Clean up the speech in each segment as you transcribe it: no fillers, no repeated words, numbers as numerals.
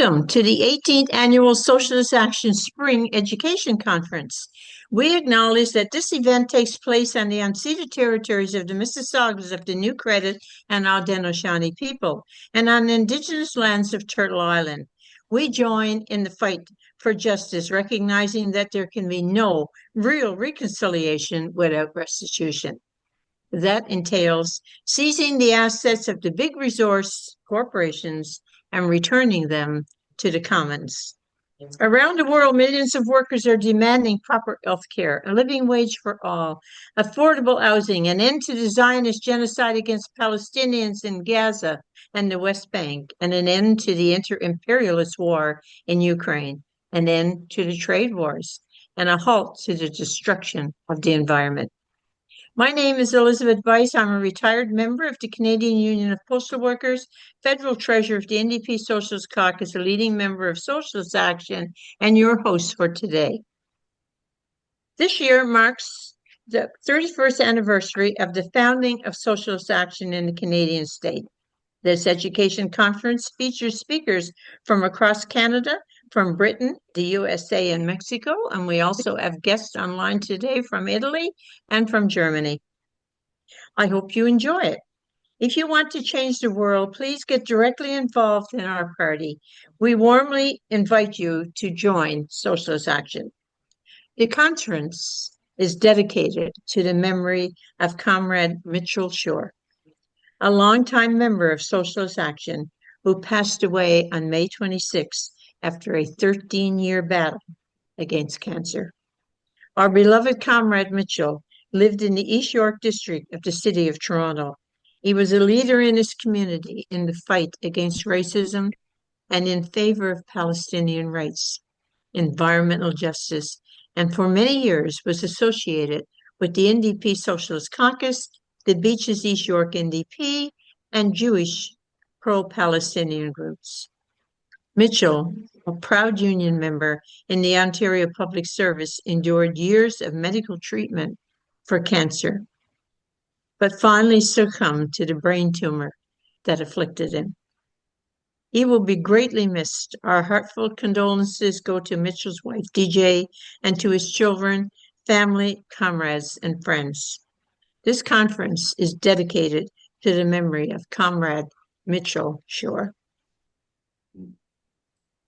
Welcome to the 18th Annual Socialist Action Spring Education Conference. We acknowledge that this event takes place on the unceded territories of the Mississaugas of the New Credit and Haudenosaunee people, and on the indigenous lands of Turtle Island. We join in the fight for justice, recognizing that there can be no real reconciliation without restitution. That entails seizing the assets of the big resource corporations and returning them to the commons. Around the world, millions of workers are demanding proper health care, a living wage for all, affordable housing, an end to the Zionist genocide against Palestinians in Gaza and the West Bank, and an end to the inter-imperialist war in Ukraine, an end to the trade wars, and a halt to the destruction of the environment. My name is Elizabeth Weiss. I'm a retired member of the Canadian Union of Postal Workers, federal treasurer of the NDP Socialist Caucus, a leading member of Socialist Action, and your host for today. This year marks the 31st anniversary of the founding of Socialist Action in the Canadian state. This education conference features speakers from across Canada, from Britain, the USA, and Mexico, and we also have guests online today from Italy and from Germany. I hope you enjoy it. If you want to change the world, please get directly involved in our party. We warmly invite you to join Socialist Action. The conference is dedicated to the memory of Comrade Mitchell Shore, a longtime member of Socialist Action who passed away on May 26 after a 13-year battle against cancer. Our beloved Comrade Mitchell lived in the East York district of the city of Toronto. He was a leader in his community in the fight against racism and in favor of Palestinian rights, environmental justice, and for many years was associated with the NDP Socialist Caucus, the Beaches East York NDP, and Jewish pro-Palestinian groups. Mitchell, a proud union member in the Ontario Public Service, endured years of medical treatment for cancer, but finally succumbed to the brain tumor that afflicted him. He will be greatly missed. Our heartfelt condolences go to Mitchell's wife, DJ, and to his children, family, comrades, and friends. This conference is dedicated to the memory of Comrade Mitchell Shore.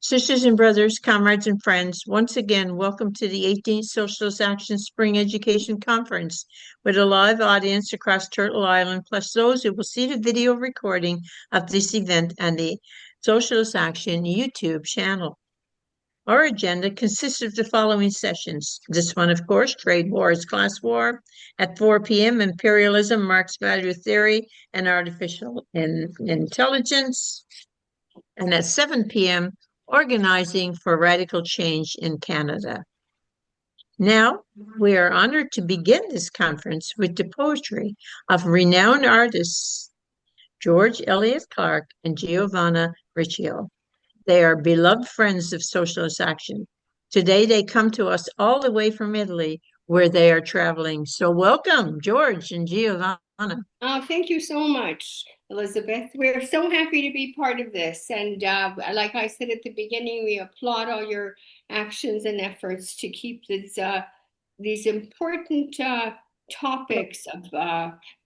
Sisters and brothers, comrades and friends, once again, welcome to the 18th Socialist Action Spring Education Conference with a live audience across Turtle Island, plus those who will see the video recording of this event on the Socialist Action YouTube channel. Our agenda consists of the following sessions. This one, of course, Trade Wars, Class War. At 4 p.m., Imperialism, Marx Value Theory, and Artificial Intelligence. And at 7 p.m., Organizing for Radical Change in Canada. Now, we are honored to begin this conference with the poetry of renowned artists George Elliot Clarke and Giovanna Riccio. They are beloved friends of Socialist Action. Today, they come to us all the way from Italy, where they are traveling. So welcome, George and Giovanna. Thank you so much, Elizabeth. We're so happy to be part of this. And like I said at the beginning, we applaud all your actions and efforts to keep these important topics of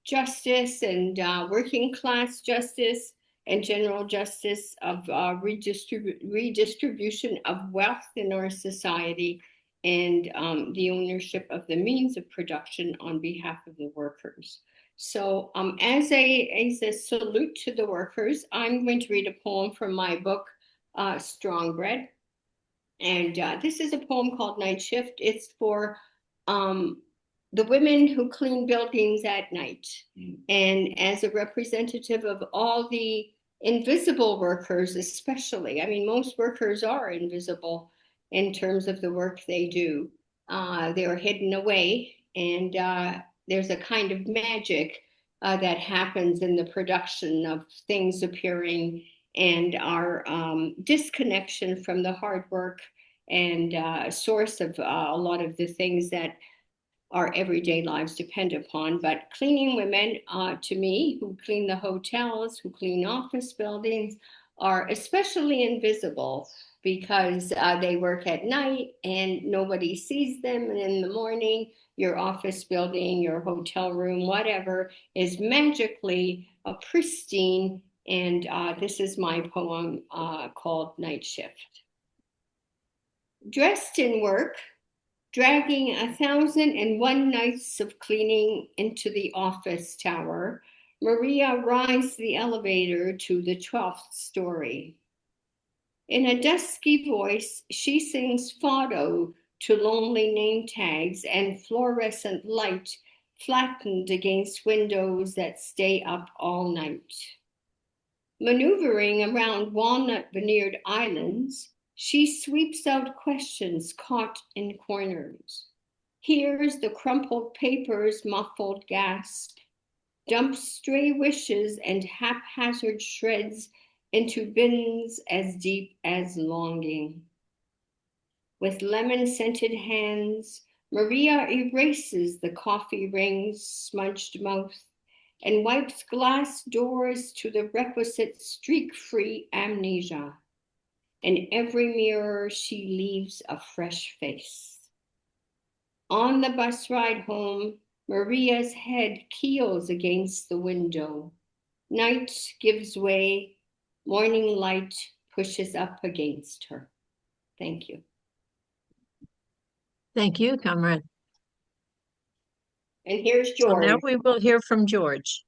justice and working class justice and general justice of redistribution of wealth in our society and the ownership of the means of production on behalf of the workers. So as a salute to the workers, I'm going to read a poem from my book, Strong Bread. And this is a poem called Night Shift. It's for the women who clean buildings at night. And as a representative of all the invisible workers, especially, I mean, most workers are invisible in terms of the work they do. They are hidden away, and there's a kind of magic that happens in the production of things appearing, and our disconnection from the hard work and source of a lot of the things that our everyday lives depend upon. But cleaning women, to me, who clean the hotels, who clean office buildings, are especially invisible because they work at night and nobody sees them. And in the morning, your office building, your hotel room, whatever, is magically pristine. And this is my poem called Night Shift. Dressed in work, dragging 1,001 nights of cleaning into the office tower, Maria rides the elevator to the 12th story. In a dusky voice, she sings fado to lonely name tags and fluorescent light flattened against windows that stay up all night. Maneuvering around walnut veneered islands, she sweeps out questions caught in corners, hears the crumpled paper's muffled gasp, dumps stray wishes and haphazard shreds into bins as deep as longing. With lemon-scented hands, Maria erases the coffee ring's smudged mouth and wipes glass doors to the requisite streak-free amnesia. In every mirror, she leaves a fresh face. On the bus ride home, Maria's head keels against the window. Night gives way, morning light pushes up against her. Thank you. Thank you, comrade. And here's So George. now we will hear from George.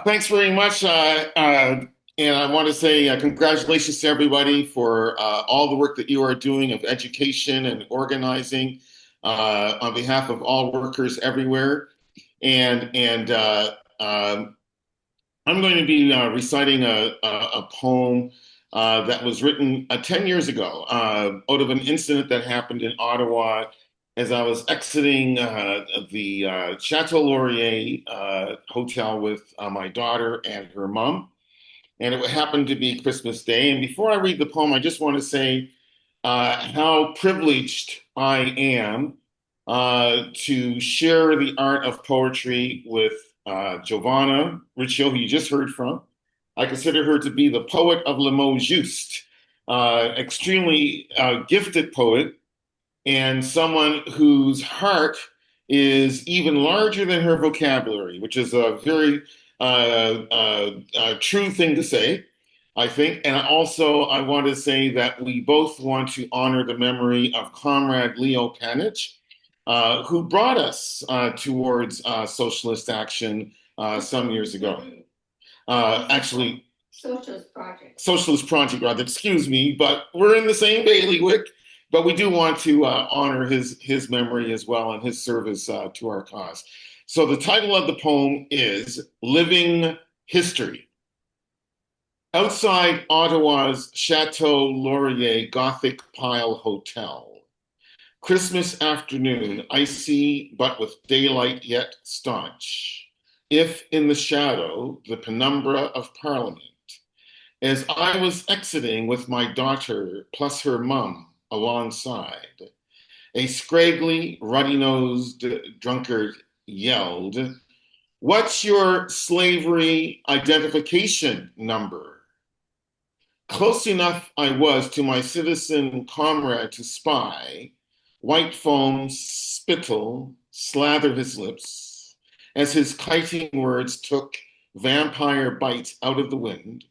Thanks very much. And I want to say congratulations to everybody for all the work that you are doing of education and organizing on behalf of all workers everywhere. And I'm going to be reciting a poem that was written 10 years ago out of an incident that happened in Ottawa as I was exiting the Chateau Laurier hotel with my daughter and her mom. And it happened to be Christmas Day. And before I read the poem, I just want to say how privileged I am to share the art of poetry with Giovanna Riccio, who you just heard from. I consider her to be the poet of le mot juste, extremely gifted poet, and someone whose heart is even larger than her vocabulary, which is a very true thing to say, I think. And also, I want to say that we both want to honor the memory of Comrade Leo Panich, who brought us towards socialist action some years ago. Actually, Socialist Project, rather, excuse me, but we're in the same bailiwick. But we do want to honor his memory as well and his service to our cause. So the title of the poem is Living History. Outside Ottawa's Chateau Laurier Gothic Pile Hotel, Christmas afternoon, icy but with daylight yet staunch, if in the shadow, the penumbra of Parliament, as I was exiting with my daughter plus her mum alongside, a scraggly, ruddy-nosed drunkard yelled, "What's your slavery identification number?" Close enough I was to my citizen comrade to spy white foam spittle slather his lips as his kiting words took vampire bites out of the wind,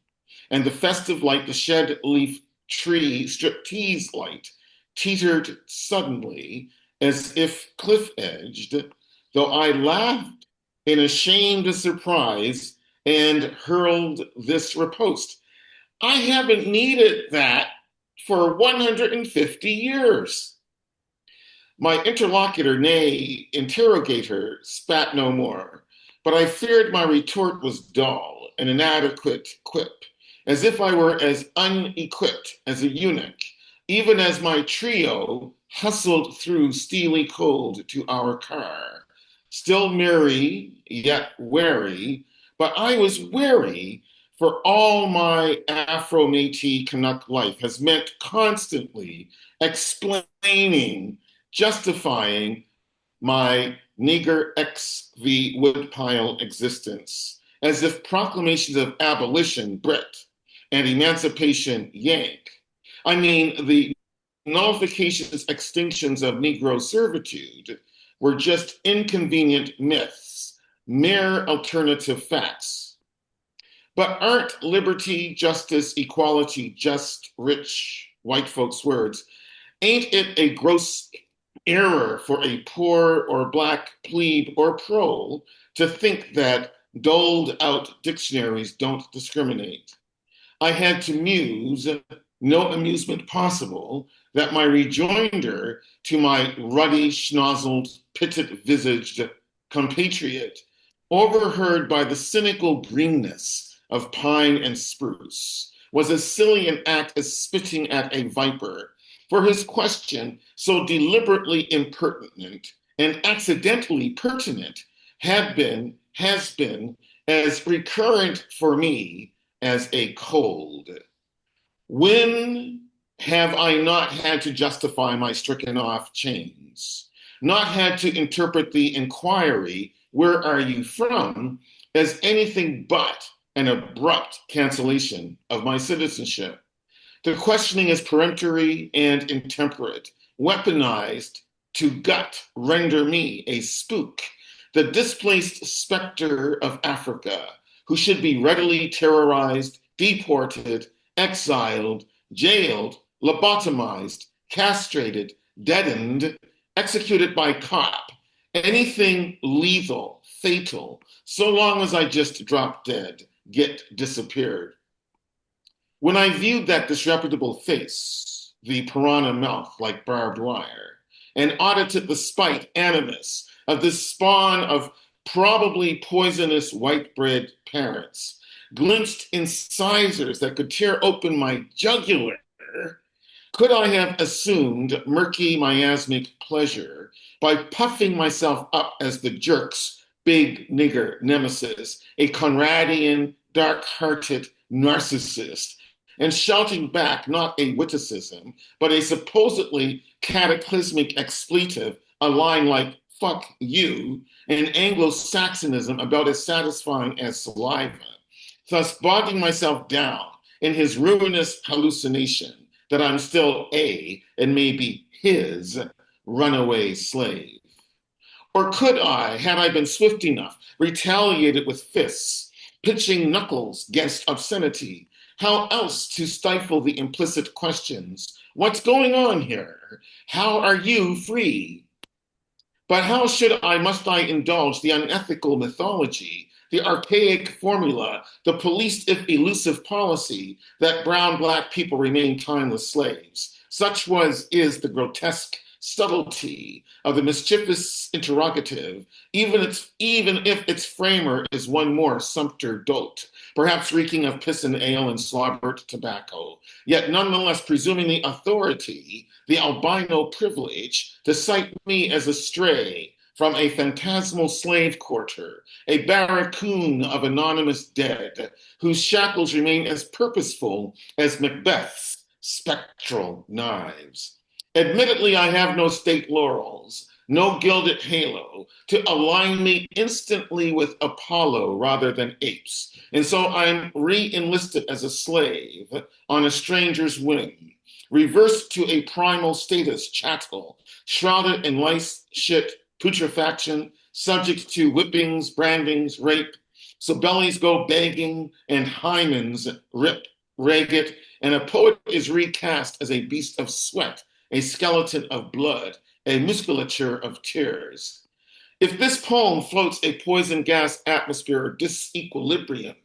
and the festive light, the shed leaf tree striptease light, teetered suddenly as if cliff-edged, though I laughed in ashamed surprise and hurled this riposte. I haven't needed that for 150 years. My interlocutor, nay, interrogator, spat no more, but I feared my retort was dull, an inadequate quip, as if I were as unequipped as a eunuch, even as my trio hustled through steely cold to our car, still merry, yet wary, but I was wary, for all my Afro-Métis Canuck life has meant constantly explaining, justifying, my nigger XV woodpile existence, as if proclamations of abolition, Brit, and emancipation, Yank. I mean, the nullifications, extinctions of Negro servitude were just inconvenient myths, mere alternative facts. But aren't liberty, justice, equality, just rich white folks' words? Ain't it a gross error for a poor or black plebe or prole to think that doled out dictionaries don't discriminate? I had to muse, no amusement possible, that my rejoinder to my ruddy, schnozzled, pitted-visaged compatriot, overheard by the cynical greenness of pine and spruce, was as silly an act as spitting at a viper, for his question, so deliberately impertinent and accidentally pertinent, has been as recurrent for me as a cold. When have I not had to justify my stricken off chains, not had to interpret the inquiry, where are you from, as anything but an abrupt cancellation of my citizenship? The questioning is peremptory and intemperate, weaponized to gut render me a spook, the displaced specter of Africa, who should be readily terrorized, deported, exiled, jailed, lobotomized, castrated, deadened, executed by cop, anything lethal, fatal, so long as I just drop dead, get disappeared. When I viewed that disreputable face, the piranha mouth like barbed wire, and audited the spite, animus of this spawn of probably poisonous white-bread parents, glimpsed incisors that could tear open my jugular, could I have assumed murky miasmic pleasure by puffing myself up as the jerk's big nigger nemesis, a Conradian, dark-hearted narcissist, and shouting back not a witticism, but a supposedly cataclysmic expletive, a line like fuck you, and Anglo-Saxonism about as satisfying as saliva, thus bogging myself down in his ruinous hallucination that I'm still a, and maybe his, runaway slave. Or could I, had I been swift enough, retaliated with fists, pitching knuckles against obscenity? How else to stifle the implicit questions? What's going on here? How are you free? But how must I indulge the unethical mythology, the archaic formula, the policed if elusive policy that brown-black people remain timeless slaves? Such is the grotesque subtlety of the mischievous interrogative, even if its framer is one more sumpter dolt, perhaps reeking of piss and ale and slobbered tobacco, yet nonetheless presuming the authority, the albino privilege, to cite me as a stray from a phantasmal slave quarter, a barracoon of anonymous dead, whose shackles remain as purposeful as Macbeth's spectral knives. Admittedly, I have no state laurels, no gilded halo to align me instantly with Apollo rather than apes. And so I'm re-enlisted as a slave on a stranger's whim, reversed to a primal status chattel, shrouded in lice, shit, putrefaction, subject to whippings, brandings, rape. So bellies go begging and hymens rip, ragged, and a poet is recast as a beast of sweat, a skeleton of blood, a musculature of tears. If this poem floats a poison gas atmosphere of disequilibrium,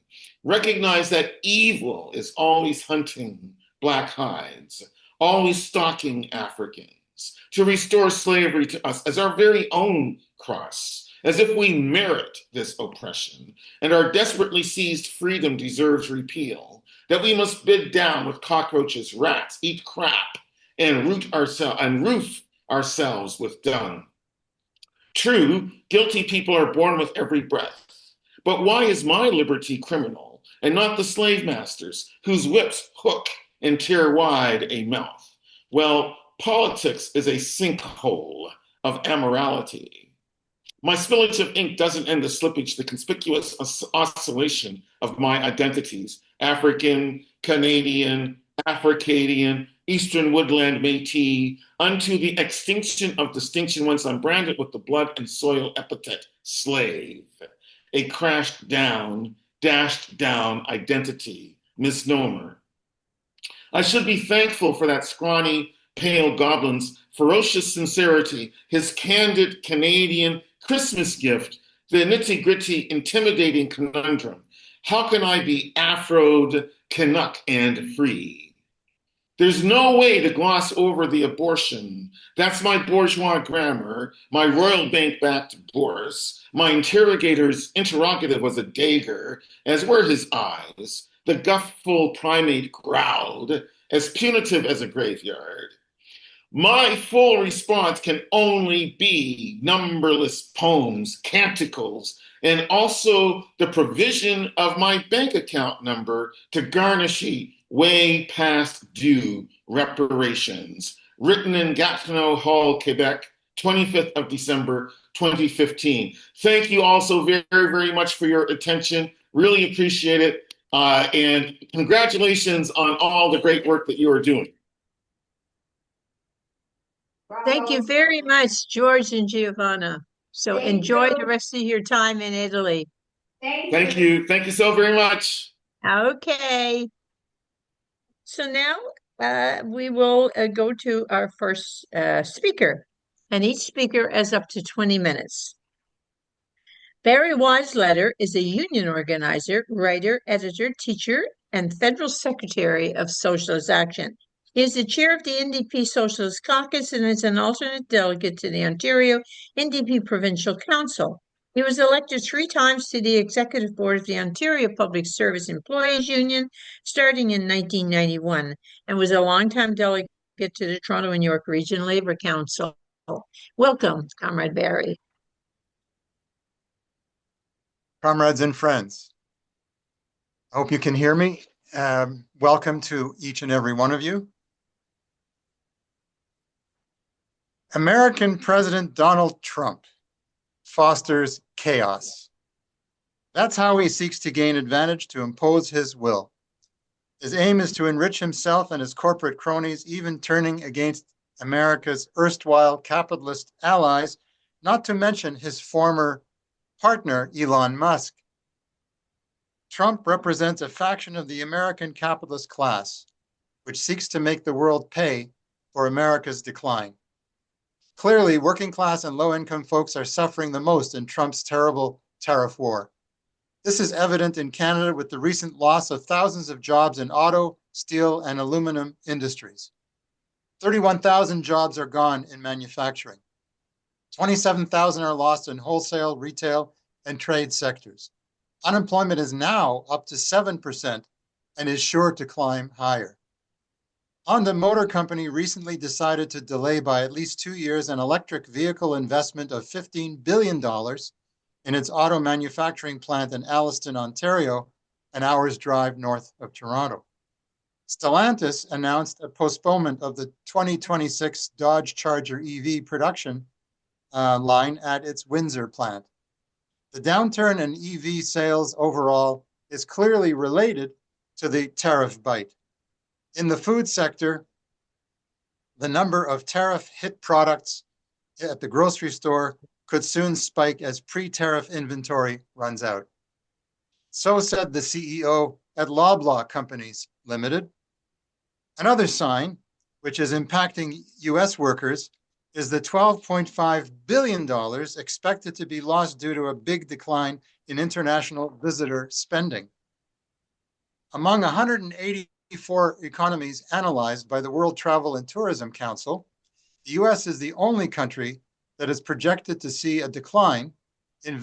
recognize that evil is always hunting black hides, always stalking Africans, to restore slavery to us as our very own cross, as if we merit this oppression, and our desperately seized freedom deserves repeal, that we must bid down with cockroaches, rats, eat crap, and roof ourselves with dung. True, guilty people are born with every breath. But why is my liberty criminal and not the slave masters whose whips hook and tear wide a mouth? Well, politics is a sinkhole of amorality. My spillage of ink doesn't end the slippage, the conspicuous oscillation of my identities: African, Canadian, Africadian, Eastern Woodland Métis, unto the extinction of distinction once I'm branded with the blood and soil epithet slave. A crashed down, dashed down identity, misnomer. I should be thankful for that scrawny, pale goblin's ferocious sincerity, his candid Canadian Christmas gift, the nitty-gritty, intimidating conundrum. How can I be Afroed, Canuck, and free? There's no way to gloss over the abortion. That's my bourgeois grammar, my Royal Bank-backed Bourse. My interrogator's interrogative was a dagger, as were his eyes. The gufful primate growled, as punitive as a graveyard. My full response can only be numberless poems, canticles, and also the provision of my bank account number to garnish way past due reparations. Written in Gatineau Hall, Quebec, 25th of December, 2015. Thank you all so very, very much for your attention. Really appreciate it. And congratulations on all the great work that you are doing. Thank you very much, George and Giovanna. So enjoy the rest of your time in Italy. Thank you. Thank you so very much. Okay. So now we will go to our first speaker, and each speaker has up to 20 minutes. Barry Weisleder is a union organizer, writer, editor, teacher, and federal secretary of Socialist Action. He is the chair of the NDP Socialist Caucus and is an alternate delegate to the Ontario NDP Provincial Council. He was elected 3 times to the executive board of the Ontario Public Service Employees Union, starting in 1991, and was a longtime delegate to the Toronto and York Region Labour Council. Welcome, Comrade Barry. Comrades and friends, I hope you can hear me. Welcome to each and every one of you. American President Donald Trump fosters chaos. That's how he seeks to gain advantage to impose his will. His aim is to enrich himself and his corporate cronies, even turning against America's erstwhile capitalist allies, not to mention his former partner, Elon Musk. Trump represents a faction of the American capitalist class, which seeks to make the world pay for America's decline. Clearly, working class and low-income folks are suffering the most in Trump's terrible tariff war. This is evident in Canada with the recent loss of thousands of jobs in auto, steel, and aluminum industries. 31,000 jobs are gone in manufacturing. 27,000 are lost in wholesale, retail, and trade sectors. Unemployment is now up to 7% and is sure to climb higher. Honda Motor Company recently decided to delay by at least 2 years an electric vehicle investment of $15 billion in its auto manufacturing plant in Alliston, Ontario, an hour's drive north of Toronto. Stellantis announced a postponement of the 2026 Dodge Charger EV production line at its Windsor plant. The downturn in EV sales overall is clearly related to the tariff bite. In the food sector, the number of tariff-hit products at the grocery store could soon spike as pre-tariff inventory runs out. So said the CEO at Loblaw Companies Limited. Another sign, which is impacting U.S. workers, is the $12.5 billion expected to be lost due to a big decline in international visitor spending. Among 184 economies analyzed by the World Travel and Tourism Council, the U.S. is the only country that is projected to see a decline in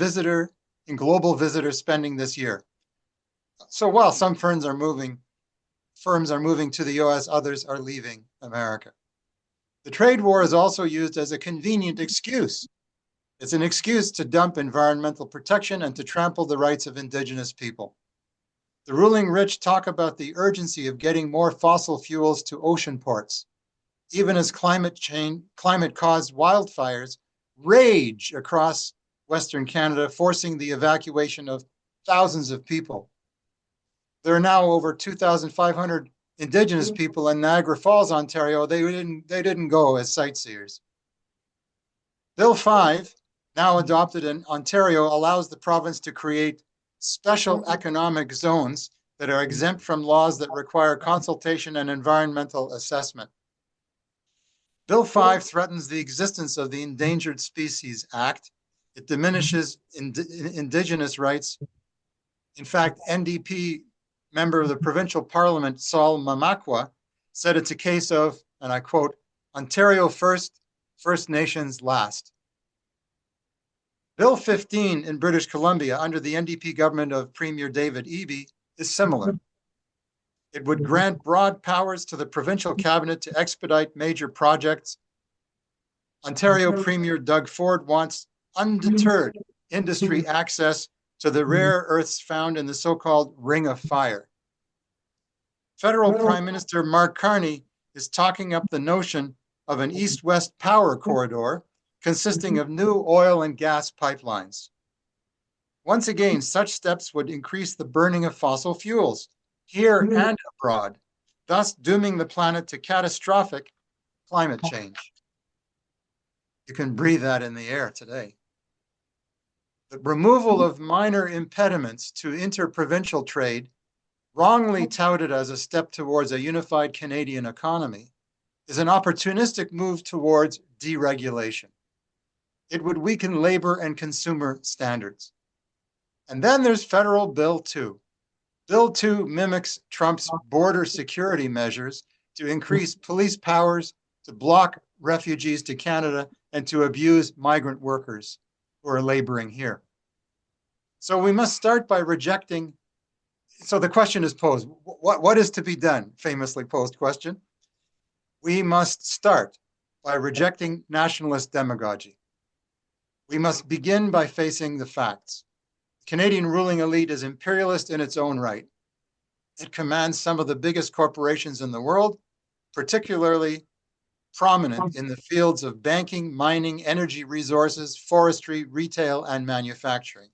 global visitor spending this year. So while some firms are moving to the U.S., others are leaving America. The trade war is also used as a convenient excuse. It's an excuse to dump environmental protection and to trample the rights of Indigenous people. The ruling rich talk about the urgency of getting more fossil fuels to ocean ports, even as climate-caused wildfires rage across Western Canada, forcing the evacuation of thousands of people. There are now over 2,500 Indigenous people in Niagara Falls, Ontario. They didn't go as sightseers. Bill 5, now adopted in Ontario, allows the province to create special economic zones that are exempt from laws that require consultation and environmental assessment. Bill 5 threatens the existence of the Endangered Species Act. It diminishes Indigenous rights. In fact, NDP member of the provincial parliament, Saul Mamakwa, said it's a case of, and I quote, Ontario first, First Nations last. Bill 15 in British Columbia, under the NDP government of Premier David Eby, is similar. It would grant broad powers to the provincial cabinet to expedite major projects. Ontario Premier Doug Ford wants undeterred industry access to the rare earths found in the so-called Ring of Fire. Federal Prime Minister Mark Carney is talking up the notion of an east-west power corridor consisting of new oil and gas pipelines. Once again, such steps would increase the burning of fossil fuels here and abroad, thus dooming the planet to catastrophic climate change. You can breathe that in the air today. The removal of minor impediments to interprovincial trade, wrongly touted as a step towards a unified Canadian economy, is an opportunistic move towards deregulation. It would weaken labor and consumer standards. And then there's Federal Bill 2. Bill 2 mimics Trump's border security measures to increase police powers, to block refugees to Canada, and to abuse migrant workers who are laboring here. So we must start by rejecting. So the question is posed, what is to be done? Famously posed question. We must start by rejecting nationalist demagogy. We must begin by facing the facts. The Canadian ruling elite is imperialist in its own right. It commands some of the biggest corporations in the world, particularly prominent in the fields of banking, mining, energy resources, forestry, retail, and manufacturing.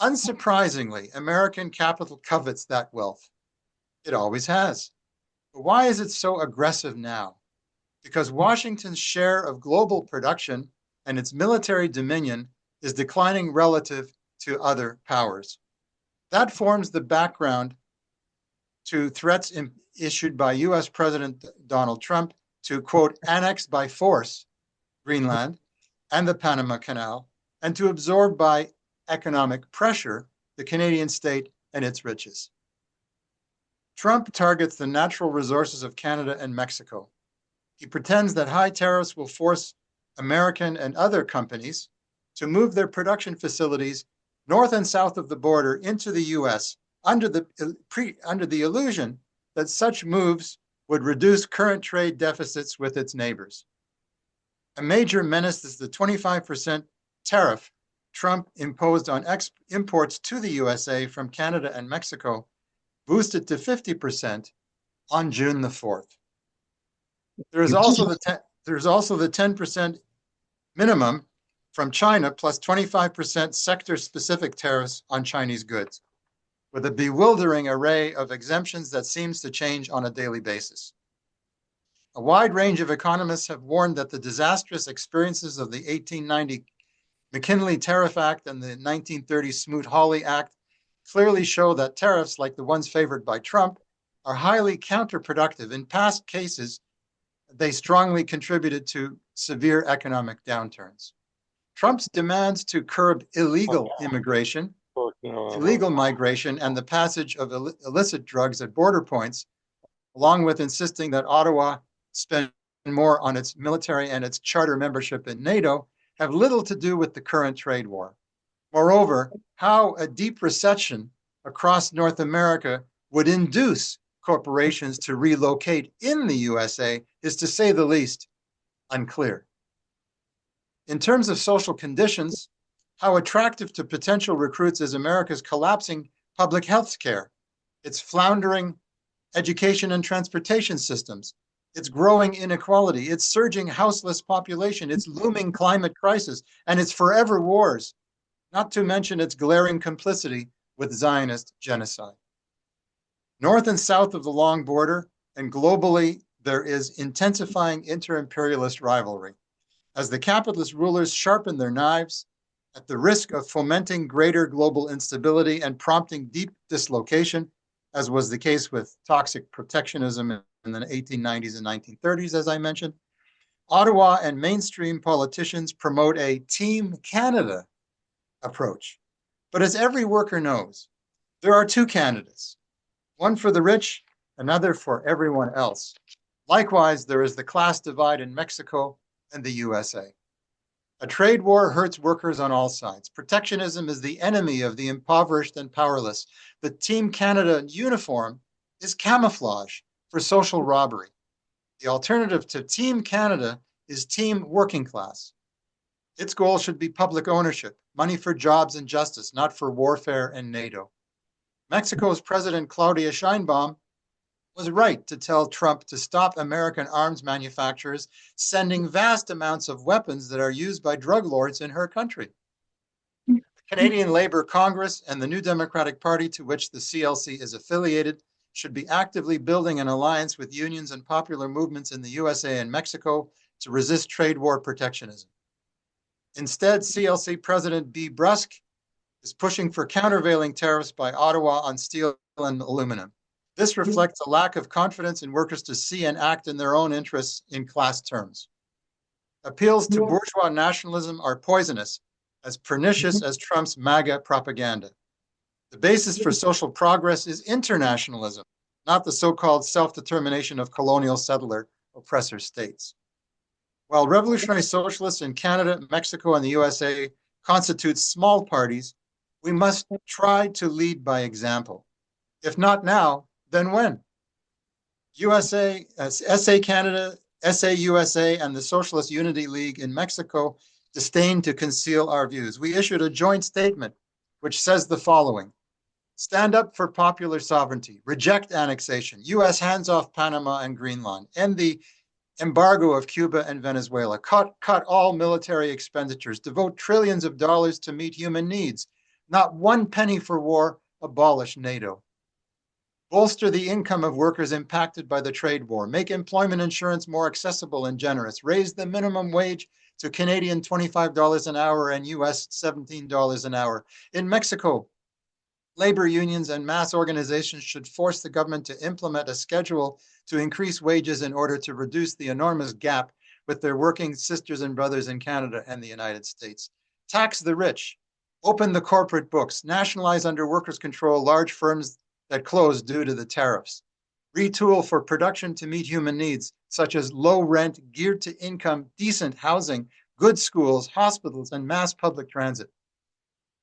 Unsurprisingly, American capital covets that wealth. It always has. But why is it so aggressive now? Because Washington's share of global production and its military dominion is declining relative to other powers. That forms the background to threats issued by US President Donald Trump to, quote, annex by force Greenland and the Panama Canal, and to absorb by economic pressure the Canadian state and its riches. Trump targets the natural resources of Canada and Mexico. He pretends that high tariffs will force American and other companies to move their production facilities north and south of the border into the US under the illusion that such moves would reduce current trade deficits with its neighbors. A major menace is the 25% tariff Trump imposed on imports to the USA from Canada and Mexico, boosted to 50% on June the 4th. There's also the 10% minimum from China plus 25% sector-specific tariffs on Chinese goods, with a bewildering array of exemptions that seems to change on a daily basis. A wide range of economists have warned that the disastrous experiences of the 1890 McKinley Tariff Act and the 1930 Smoot-Hawley Act clearly show that tariffs, like the ones favored by Trump, are highly counterproductive. In past cases, they strongly contributed to severe economic downturns. Trump's demands to curb illegal immigration, illegal migration, and the passage of illicit drugs at border points, along with insisting that Ottawa spend more on its military and its charter membership in NATO, have little to do with the current trade war. Moreover, how a deep recession across North America would induce corporations to relocate in the USA is, to say the least, unclear. In terms of social conditions, how attractive to potential recruits is America's collapsing public health care, its floundering education and transportation systems, its growing inequality, its surging houseless population, its looming climate crisis, and its forever wars, not to mention its glaring complicity with Zionist genocide. North and south of the long border, and globally, there is intensifying inter-imperialist rivalry as the capitalist rulers sharpen their knives at the risk of fomenting greater global instability and prompting deep dislocation, as was the case with toxic protectionism in the 1890s and 1930s, as I mentioned. Ottawa and mainstream politicians promote a Team Canada approach. But as every worker knows, there are two Canadas, one for the rich, another for everyone else. Likewise, there is the class divide in Mexico and the USA. A trade war hurts workers on all sides. Protectionism is the enemy of the impoverished and powerless. The Team Canada uniform is camouflage for social robbery. The alternative to Team Canada is Team Working Class. Its goal should be public ownership, money for jobs and justice, not for warfare and NATO. Mexico's President Claudia Sheinbaum was right to tell Trump to stop American arms manufacturers sending vast amounts of weapons that are used by drug lords in her country. The Canadian Labour Congress and the New Democratic Party, to which the CLC is affiliated, should be actively building an alliance with unions and popular movements in the USA and Mexico to resist trade war protectionism. Instead, CLC President B. Brusk is pushing for countervailing tariffs by Ottawa on steel and aluminum. This reflects a lack of confidence in workers to see and act in their own interests in class terms. Appeals to bourgeois nationalism are poisonous, as pernicious as Trump's MAGA propaganda. The basis for social progress is internationalism, not the so-called self-determination of colonial settler oppressor states. While revolutionary socialists in Canada, Mexico, and the USA constitute small parties, we must try to lead by example. If not now, then when? SA Canada, SA-USA, and the Socialist Unity League in Mexico disdain to conceal our views. We issued a joint statement which says the following: stand up for popular sovereignty, reject annexation, US hands off Panama and Greenland, end the embargo of Cuba and Venezuela, cut all military expenditures, devote trillions of dollars to meet human needs, not one penny for war, abolish NATO. Bolster the income of workers impacted by the trade war, make employment insurance more accessible and generous, raise the minimum wage to Canadian $25 an hour and US $17 an hour. In Mexico, labor unions and mass organizations should force the government to implement a schedule to increase wages in order to reduce the enormous gap with their working sisters and brothers in Canada and the United States. Tax the rich, open the corporate books, nationalize under workers' control large firms that close due to the tariffs. Retool for production to meet human needs, such as low rent, geared to income, decent housing, good schools, hospitals, and mass public transit.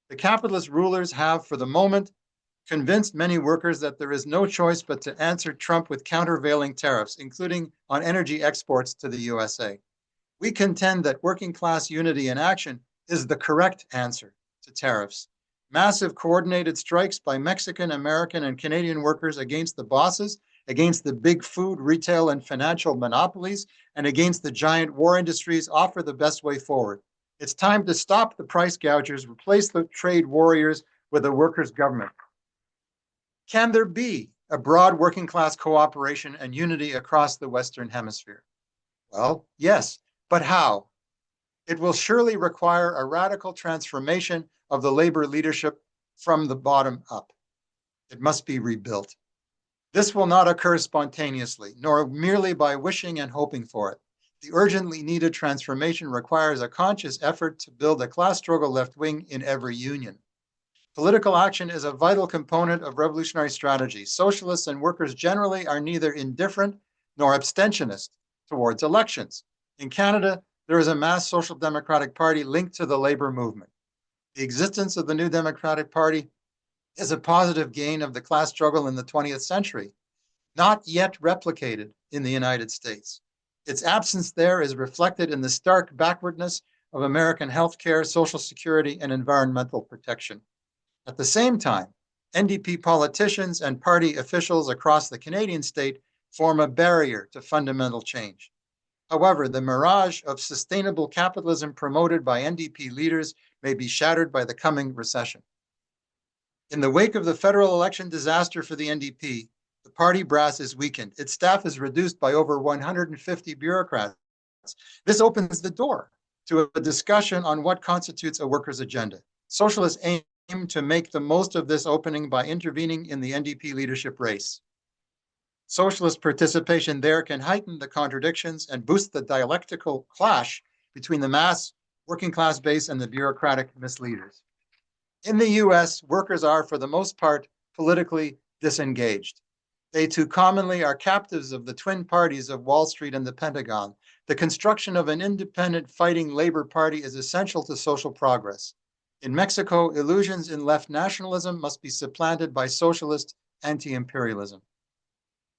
The capitalist rulers have, for the moment, convinced many workers that there is no choice but to answer Trump with countervailing tariffs, including on energy exports to the USA. We contend that working class unity in action is the correct answer to tariffs. Massive coordinated strikes by Mexican, American, and Canadian workers against the bosses, against the big food, retail, and financial monopolies, and against the giant war industries offer the best way forward. It's time to stop the price gougers, replace the trade warriors with a workers' government. Can there be a broad working class cooperation and unity across the Western Hemisphere? Well, yes, but how? It will surely require a radical transformation of the labor leadership from the bottom up. It must be rebuilt. This will not occur spontaneously, nor merely by wishing and hoping for it. The urgently needed transformation requires a conscious effort to build a class struggle left wing in every union. Political action is a vital component of revolutionary strategy. Socialists and workers generally are neither indifferent nor abstentionist towards elections. In Canada, there is a mass social democratic party linked to the labor movement. The existence of the New Democratic Party is a positive gain of the class struggle in the 20th century, not yet replicated in the United States. Its absence there is reflected in the stark backwardness of American healthcare, social security, and environmental protection. At the same time, NDP politicians and party officials across the Canadian state form a barrier to fundamental change. However, the mirage of sustainable capitalism promoted by NDP leaders may be shattered by the coming recession. In the wake of the federal election disaster for the NDP, the party brass is weakened. Its staff is reduced by over 150 bureaucrats. This opens the door to a discussion on what constitutes a workers' agenda. Socialists aim to make the most of this opening by intervening in the NDP leadership race. Socialist participation there can heighten the contradictions and boost the dialectical clash between the mass working class base and the bureaucratic misleaders. In the US, workers are, for the most part, politically disengaged. They too commonly are captives of the twin parties of Wall Street and the Pentagon. The construction of an independent fighting labor party is essential to social progress. In Mexico, illusions in left nationalism must be supplanted by socialist anti-imperialism.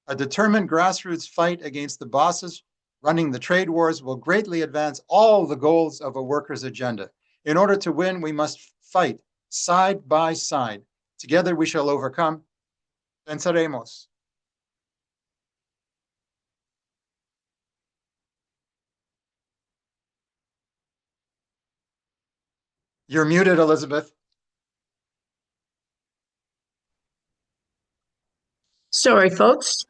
A determined grassroots fight against the bosses running the trade wars will greatly advance all the goals of a workers' agenda. In order to win, we must fight side by side. Together we shall overcome. Venceremos. You're muted, Elizabeth. Sorry, folks.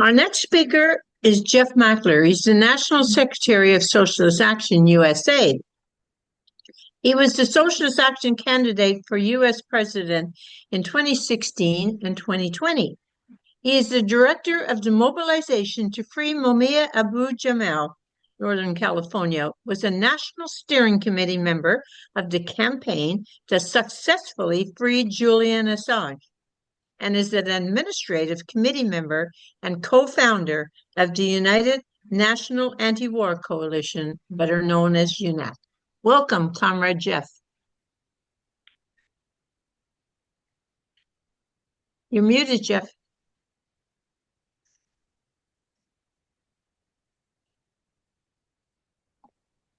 Our next speaker is Jeff Mackler. He's the National Secretary of Socialist Action USA. He was the Socialist Action candidate for U.S. President in 2016 and 2020. He is the Director of the Mobilization to Free Mumia Abu-Jamal, Northern California, was a National Steering Committee member of the campaign that successfully freed Julian Assange, and is an administrative committee member and co-founder of the United National Anti-War Coalition, better known as UNAC. Welcome, Comrade Jeff. You're muted, Jeff.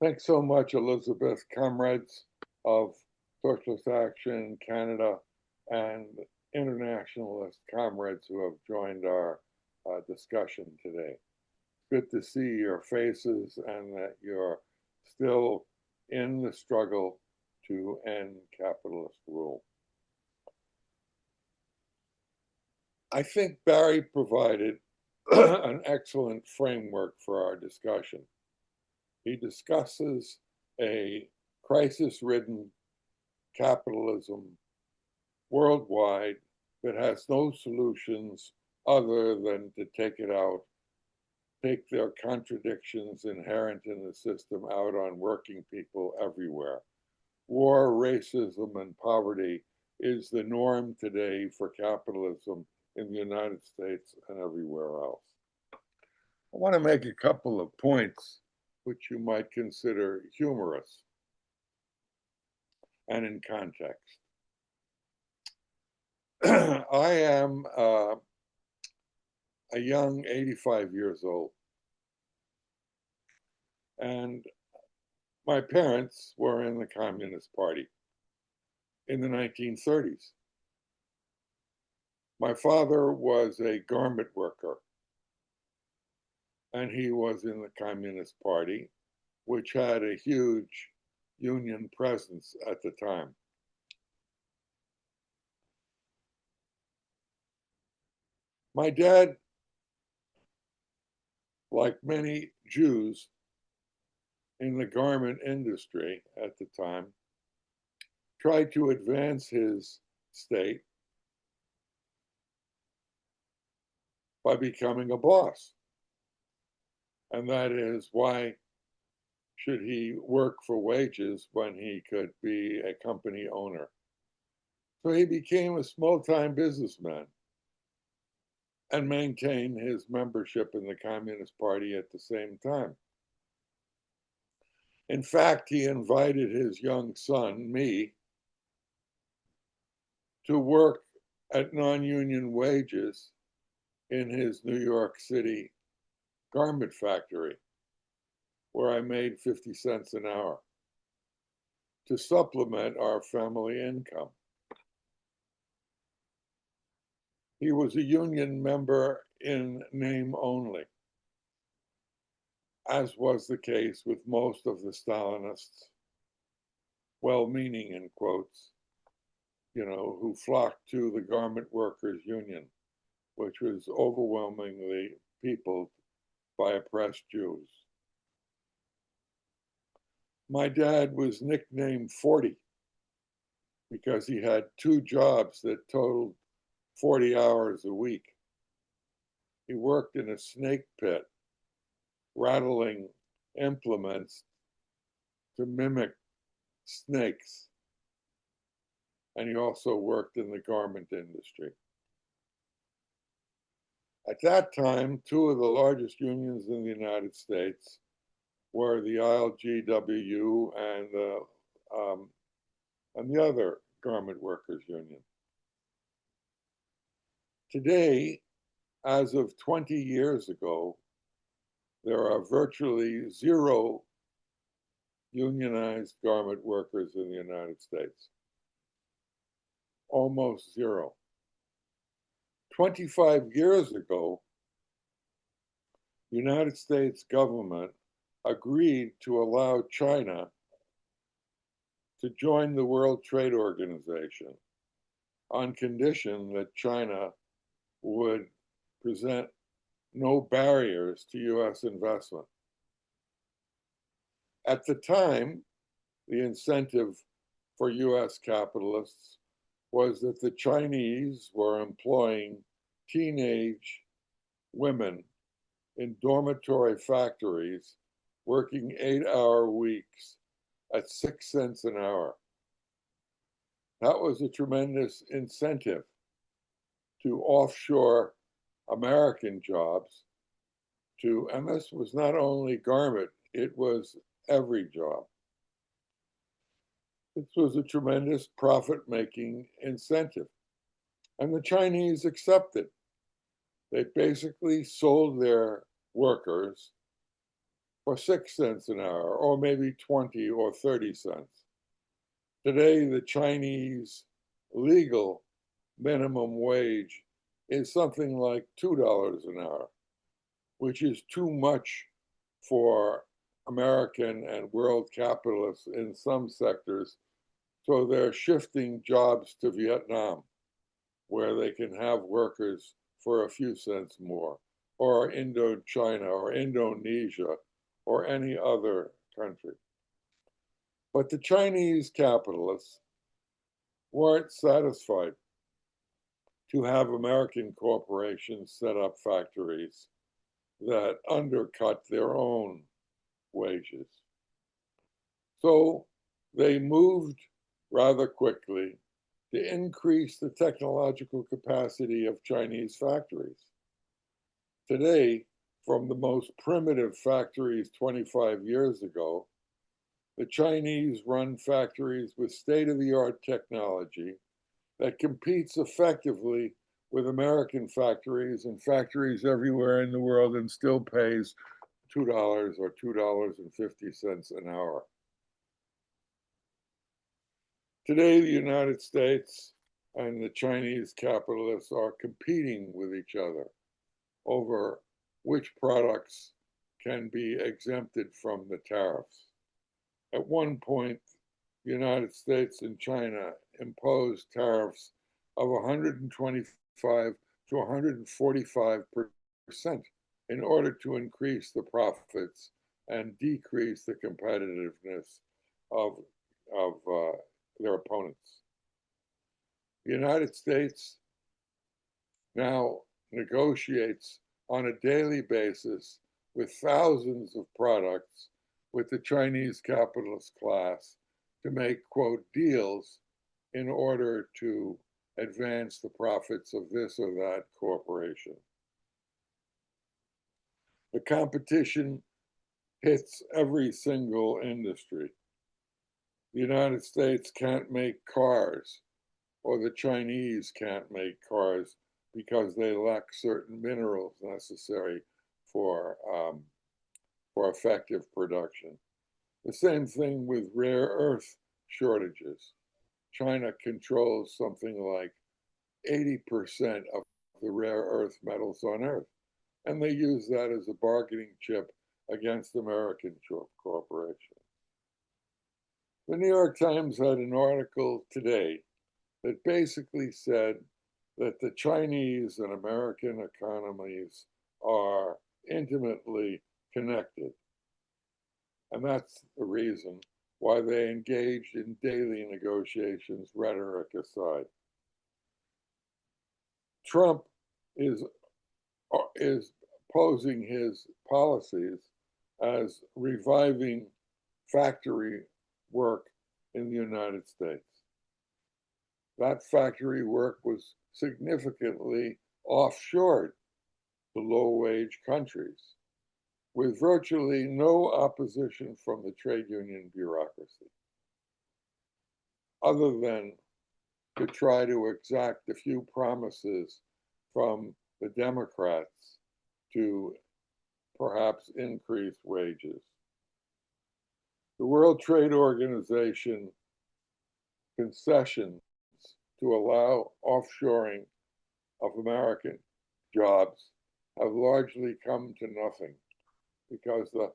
Thanks so much, Elizabeth, comrades of Socialist Action Canada and internationalist comrades who have joined our discussion today. Good to see your faces and that you're still in the struggle to end capitalist rule. I think Barry provided an excellent framework for our discussion. He discusses a crisis-ridden capitalism worldwide that has no solutions other than to take it out, take their contradictions inherent in the system out on working people everywhere. War, racism, and poverty is the norm today for capitalism in the United States and everywhere else. I want to make a couple of points which you might consider humorous and in context. I am a young 85 years old, and my parents were in the Communist Party in the 1930s. My father was a garment worker, and he was in the Communist Party, which had a huge union presence at the time. My dad, like many Jews in the garment industry at the time, tried to advance his state by becoming a boss. And that is, why should he work for wages when he could be a company owner? So he became a small-time businessman and maintained his membership in the Communist Party at the same time. In fact, he invited his young son, me, to work at non-union wages in his New York City garment factory, where I made 50 cents an hour to supplement our family income. He was a union member in name only, as was the case with most of the Stalinists, well-meaning in quotes, who flocked to the Garment Workers Union, which was overwhelmingly peopled by oppressed Jews. My dad was nicknamed 40 because he had 2 jobs that totaled 40 hours a week. He worked in a snake pit, rattling implements to mimic snakes. And he also worked in the garment industry. At that time, 2 of the largest unions in the United States were the ILGWU and the other Garment Workers Union. Today, as of 20 years ago, there are virtually 0 unionized garment workers in the United States. Almost 0. 25 years ago, the United States government agreed to allow China to join the World Trade Organization on condition that China would present no barriers to US investment. At the time, the incentive for US capitalists was that the Chinese were employing teenage women in dormitory factories working 8-hour weeks at 6 cents an hour. That was a tremendous incentive to offshore American jobs and this was not only garment, it was every job. This was a tremendous profit-making incentive. And the Chinese accepted. They basically sold their workers for 6 cents an hour, or maybe 20 or 30 cents. Today, the Chinese legal minimum wage is something like $2 an hour, which is too much for American and world capitalists in some sectors. So they're shifting jobs to Vietnam, where they can have workers for a few cents more, or Indochina or Indonesia or any other country. But the Chinese capitalists weren't satisfied to have American corporations set up factories that undercut their own wages. So they moved rather quickly to increase the technological capacity of Chinese factories. Today, from the most primitive factories 25 years ago, the Chinese run factories with state-of-the-art technology that competes effectively with American factories and factories everywhere in the world and still pays $2 or $2.50 an hour. Today, the United States and the Chinese capitalists are competing with each other over which products can be exempted from the tariffs. At one point, the United States and China imposed tariffs of 125 to 145% in order to increase the profits and decrease the competitiveness of their opponents. The United States now negotiates on a daily basis with thousands of products with the Chinese capitalist class to make, quote, deals in order to advance the profits of this or that corporation. The competition hits every single industry. The United States can't make cars, or the Chinese can't make cars because they lack certain minerals necessary for effective production. The same thing with rare earth shortages. China controls something like 80% of the rare earth metals on Earth. And they use that as a bargaining chip against American corporations. The New York Times had an article today that basically said that the Chinese and American economies are intimately connected. And that's the reason why they engaged in daily negotiations, rhetoric aside. Trump is posing his policies as reviving factory work in the United States. That factory work was significantly offshored to low-wage countries, with virtually no opposition from the trade union bureaucracy, other than to try to exact a few promises from the Democrats to perhaps increase wages. The World Trade Organization concessions to allow offshoring of American jobs have largely come to nothing because the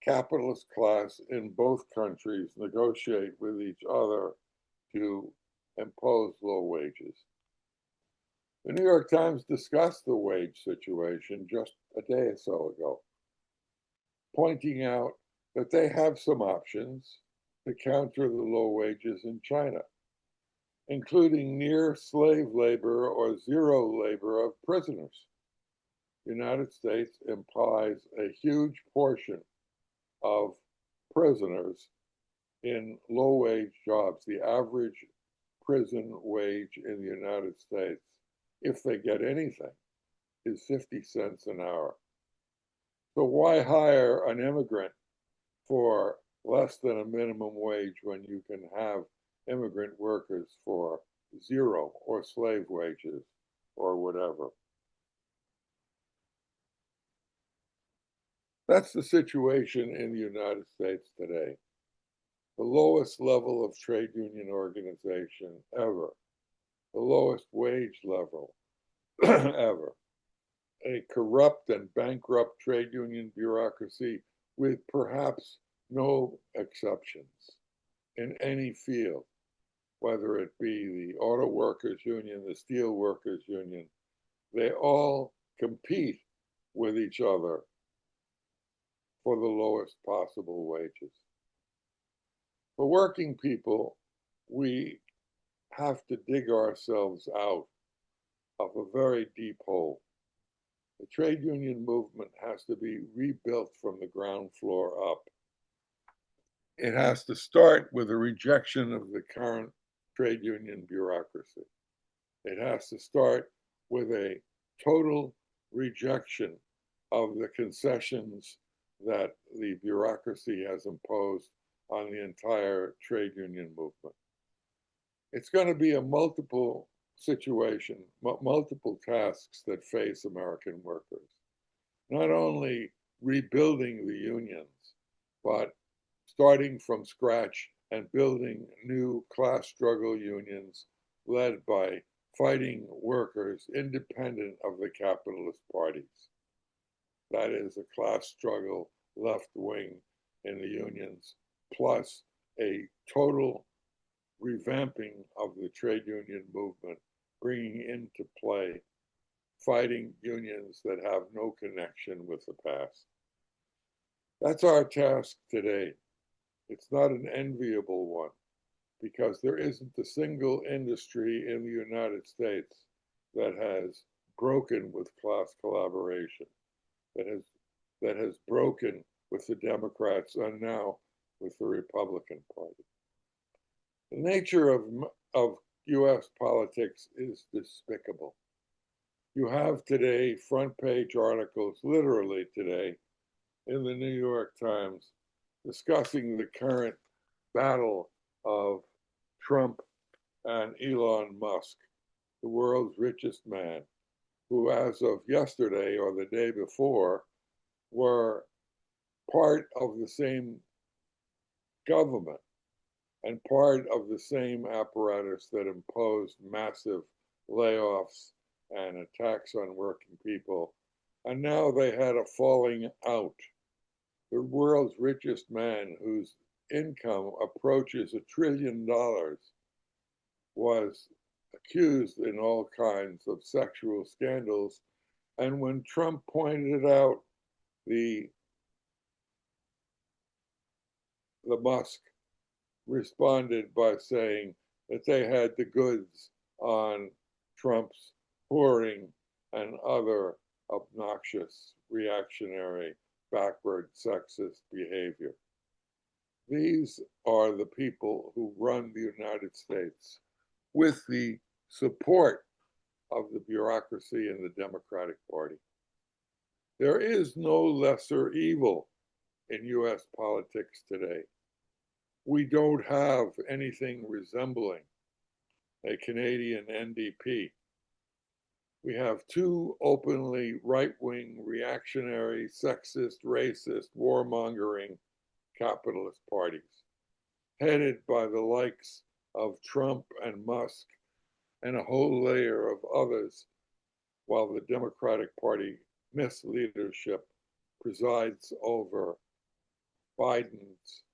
capitalist class in both countries negotiate with each other to impose low wages. The New York Times discussed the wage situation just a day or so ago, pointing out that they have some options to counter the low wages in China, including near slave labor or zero labor of prisoners. The United States implies a huge portion of prisoners in low-wage jobs. The average prison wage in the United States, if they get anything, is 50 cents an hour. So why hire an immigrant for less than a minimum wage when you can have immigrant workers for zero or slave wages or whatever? That's the situation in the United States today. The lowest level of trade union organization ever, the lowest wage level ever, a corrupt and bankrupt trade union bureaucracy with perhaps no exceptions in any field, whether it be the auto workers union, the steel workers union. They all compete with each other for the lowest possible wages. For working people, we have to dig ourselves out of a very deep hole. The trade union movement has to be rebuilt from the ground floor up. It has to start with a rejection of the current trade union bureaucracy. It has to start with a total rejection of the concessions that the bureaucracy has imposed on the entire trade union movement. It's going to be a multiple situation, multiple tasks that face American workers. Not only rebuilding the unions, but starting from scratch and building new class struggle unions led by fighting workers independent of the capitalist parties. That is a class struggle left wing in the unions, plus a total revamping of the trade union movement, bringing into play fighting unions that have no connection with the past. That's our task today. It's not an enviable one because there isn't a single industry in the United States that has broken with class collaboration, that has broken with the Democrats and now with the Republican Party. The nature of US politics is despicable. You have today front page articles, literally today, in the New York Times discussing the current battle of Trump and Elon Musk, the world's richest man, who as of yesterday or the day before were part of the same government and part of the same apparatus that imposed massive layoffs and attacks on working people. And now they had a falling out. The world's richest man, whose income approaches $1 trillion, was accused in all kinds of sexual scandals. And when Trump pointed out the Musk responded by saying that they had the goods on Trump's whoring and other obnoxious, reactionary, backward, sexist behavior. These are the people who run the United States with the support of the bureaucracy and the Democratic Party. There is no lesser evil in US politics today. We don't have anything resembling a Canadian NDP. We have two openly right-wing, reactionary, sexist, racist, warmongering capitalist parties, headed by the likes of Trump and Musk and a whole layer of others, while the Democratic Party misleadership presides over Biden's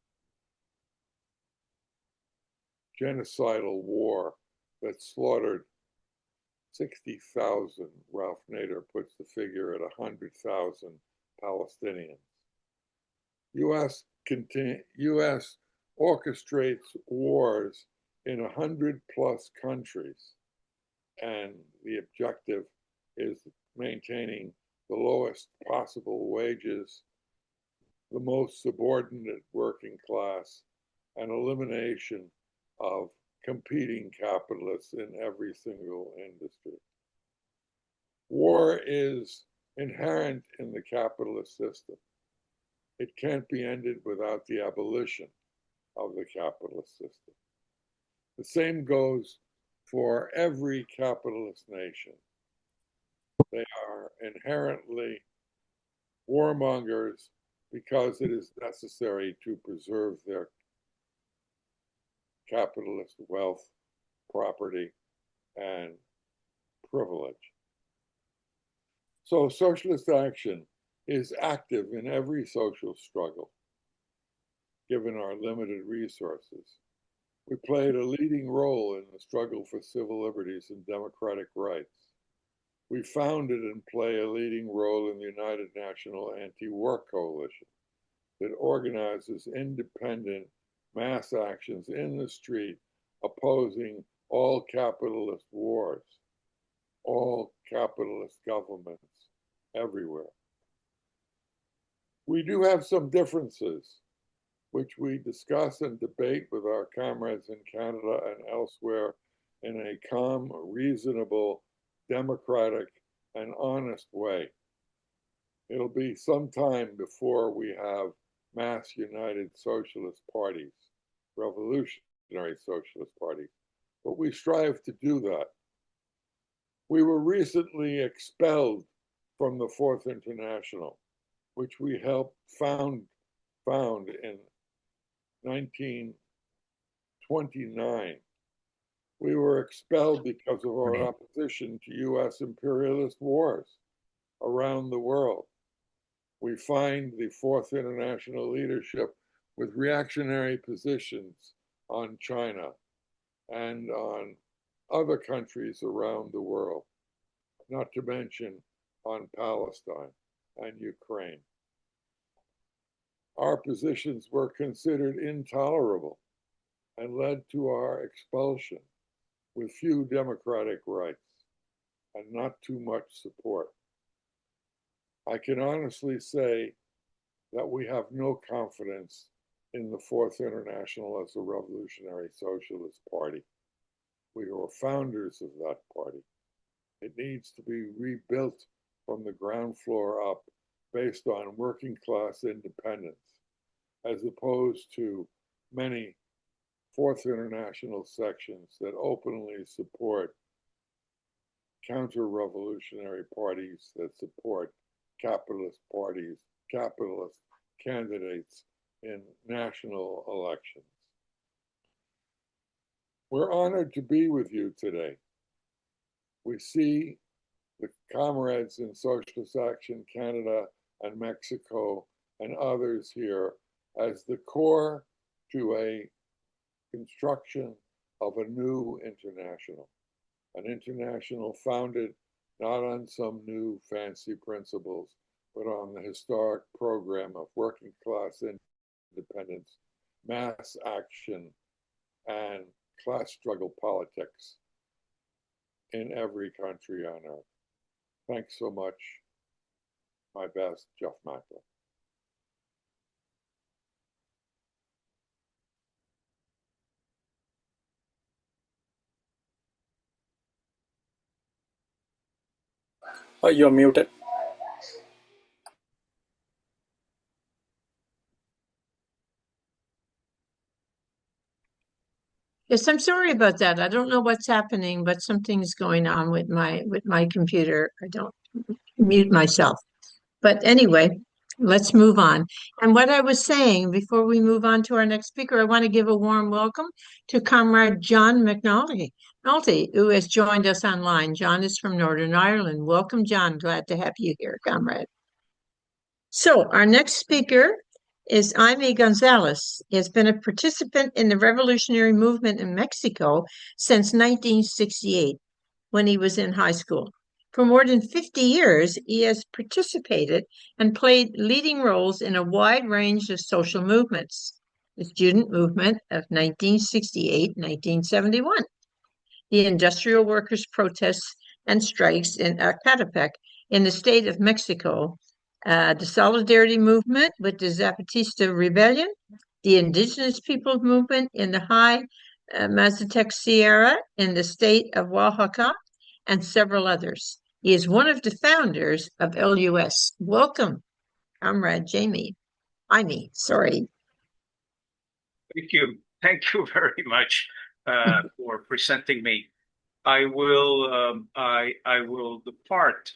genocidal war that slaughtered 60,000, Ralph Nader puts the figure at 100,000 Palestinians. U.S. orchestrates wars in 100+ countries, and the objective is maintaining the lowest possible wages, the most subordinate working class, and elimination of competing capitalists in every single industry. War is inherent in the capitalist system. It can't be ended without the abolition of the capitalist system. The same goes for every capitalist nation. They are inherently warmongers because it is necessary to preserve their capitalist wealth, property, and privilege. So socialist action is active in every social struggle, given our limited resources. We played a leading role in the struggle for civil liberties and democratic rights. We founded and play a leading role in the United National Anti-War Coalition that organizes independent mass actions in the street opposing all capitalist wars, all capitalist governments everywhere. We do have some differences, which we discuss and debate with our comrades in Canada and elsewhere in a calm, reasonable, democratic, and honest way. It'll be some time before we have mass united socialist parties, revolutionary socialist parties, but we strive to do that. We were recently expelled from the Fourth International, which we helped found in 1929. We were expelled because of our opposition to US imperialist wars around the world. We find the Fourth International leadership with reactionary positions on China and on other countries around the world, not to mention on Palestine and Ukraine. Our positions were considered intolerable and led to our expulsion with few democratic rights and not too much support. I can honestly say that we have no confidence in the Fourth International as a revolutionary socialist party. We were founders of that party. It needs to be rebuilt from the ground floor up based on working class independence, as opposed to many Fourth International sections that openly support counter-revolutionary parties that support capitalist parties, capitalist candidates in national elections. We're honored to be with you today. We see the comrades in Socialist Action Canada and Mexico and others here as the core to a construction of a new international, an international founded not on some new fancy principles, but on the historic program of working class independence, mass action, and class struggle politics in every country on earth. Thanks so much. My best, Jeff Mackler. You're muted. Yes, I'm sorry about that. I don't know what's happening, but something's going on with my computer. I don't mute myself. But anyway, let's move on. And what I was saying before we move on to our next speaker, I want to give a warm welcome to Comrade John McNulty, who has joined us online. John is from Northern Ireland. Welcome, John. Glad to have you here, comrade. So our next speaker is Jaime Gonzales. He has been a participant in the revolutionary movement in Mexico since 1968, when he was in high school. For more than 50 years, he has participated and played leading roles in a wide range of social movements. The student movement of 1968-1971, the industrial workers' protests and strikes in Ecatepec in the state of Mexico, the Solidarity Movement with the Zapatista Rebellion, the Indigenous Peoples Movement in the High Mazatec Sierra in the state of Oaxaca, and several others. He is one of the founders of LUS. Welcome, Comrade Jaime, sorry. Thank you. Thank you very much for presenting me. I will depart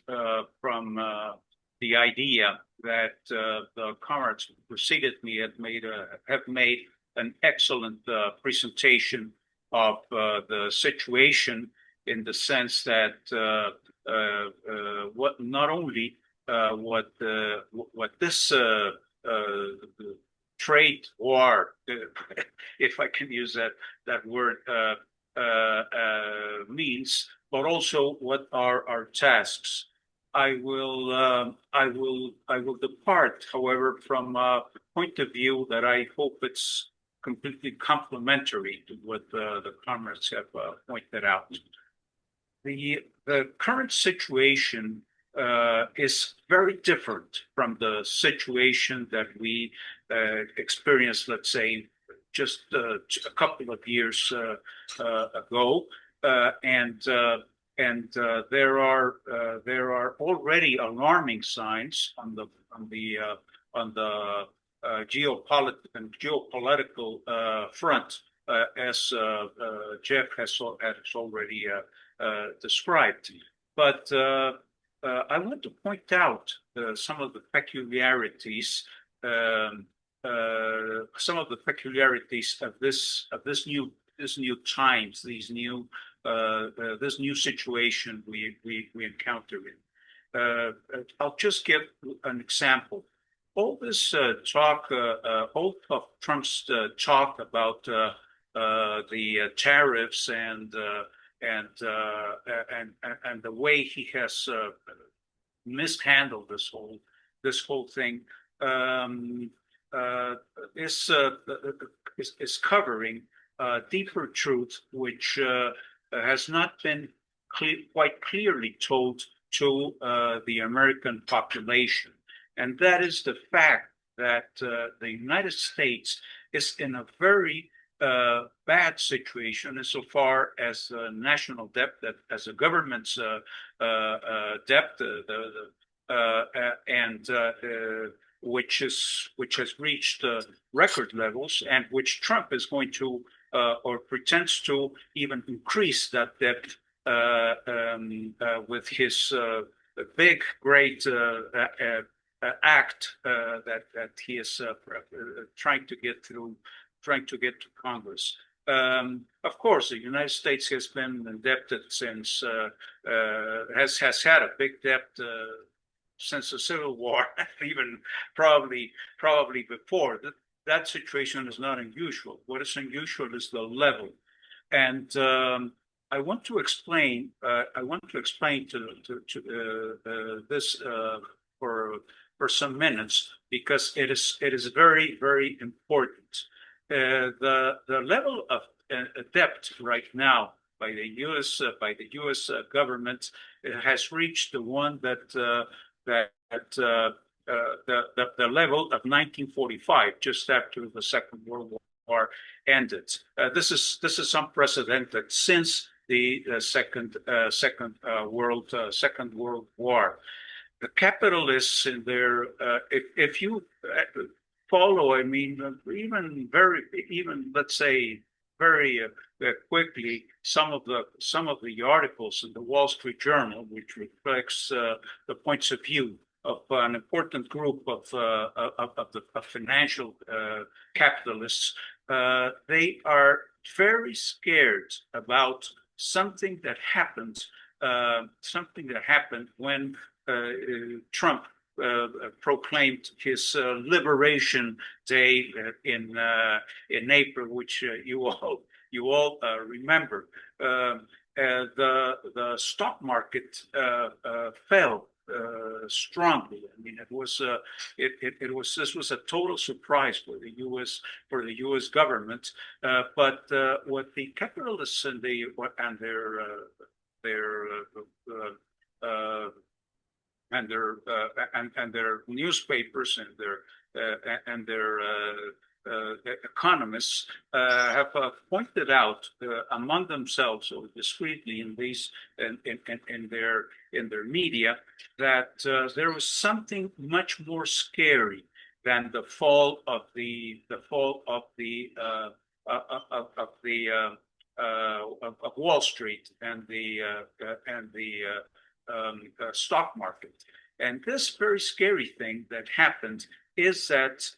from the idea that the comrades who preceded me have made an excellent presentation of the situation, in the sense that what not only what this trade war, if I can use that word, means, but also what are our tasks. I will depart, however, from a point of view that I hope it's completely complementary to what the comrades have pointed out. The current situation is very different from the situation that we experienced, let's say, just a couple of years ago, and there are already alarming signs on the geopolitical front, as Jeff has already described. But I want to point out some of the peculiarities, of this new times, this new situation we encounter in. I'll just give an example. All this talk, all of Trump's talk about the tariffs and the way he has mishandled this whole thing is covering deeper truth, which has not been quite clearly told to the American population, and that is the fact that the United States is in a very bad situation insofar as national debt, that as a government's debt, which has reached record levels, and which Trump is going to or pretends to even increase that debt with his big, great act that he is trying to get to Congress. Of course, the United States has been indebted since has had a big debt since the Civil War, even probably before. That situation is not unusual. What is unusual is the level, and I want to explain. This for some minutes because it is very, very important. The level of debt right now by the U.S. Government has reached the one that the level of 1945, just after the Second World War ended. This is unprecedented since the Second World War. The capitalists in their if you follow, I mean, even let's say very quickly some of the articles in the Wall Street Journal, which reflects the points of view of an important group of financial capitalists. They are very scared about something that happened when Trump proclaimed his Liberation Day in April, which you all remember. The stock market fell strongly. I mean, this was a total surprise for the U.S. government. But what the capitalists and their newspapers and their economists have pointed out among themselves or discreetly in their media that there was something much more scary than the fall of Wall Street and the stock market. And this very scary thing that happened is that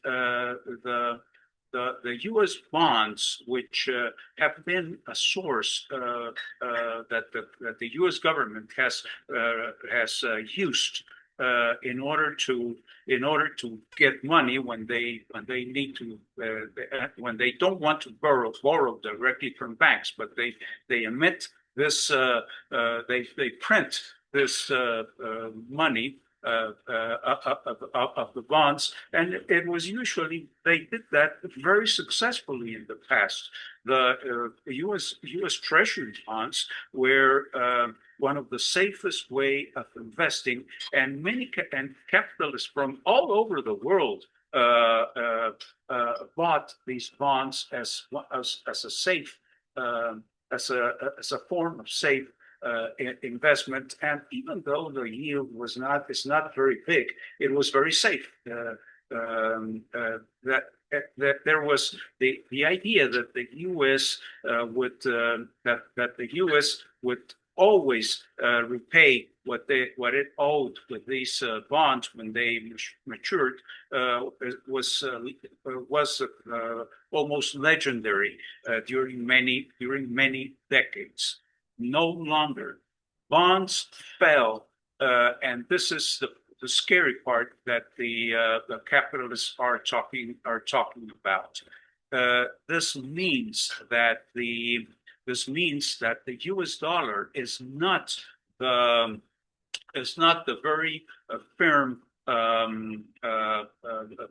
the U.S. bonds, which have been a source that the U.S. government has used in order to get money when they need to when they don't want to borrow directly from banks, but they emit this they print this money of the bonds, and it was usually they did that very successfully in the past. The U.S. Treasury bonds were one of the safest way of investing, and many capitalists from all over the world bought these bonds as a safe as a form of safe investment. And even though the yield is not very big, it was very safe. That there was the idea that the U.S. would always repay what it owed with these bonds when they matured was almost legendary during many decades. No longer. Bonds fell, and this is the scary part that the capitalists are talking about. This means that the U.S. dollar is not the very firm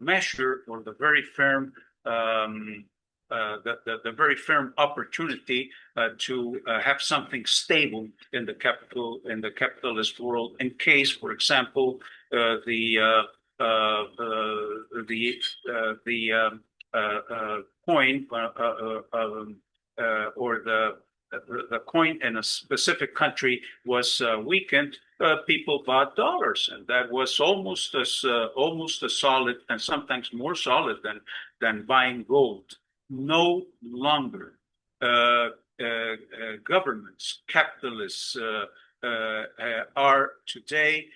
measure or the very firm the very firm opportunity to have something stable in the capitalist world, in case, for example, the coin or the coin in a specific country was weakened. People bought dollars, and that was almost as solid, and sometimes more solid than buying gold. No longer. Governments, capitalists are today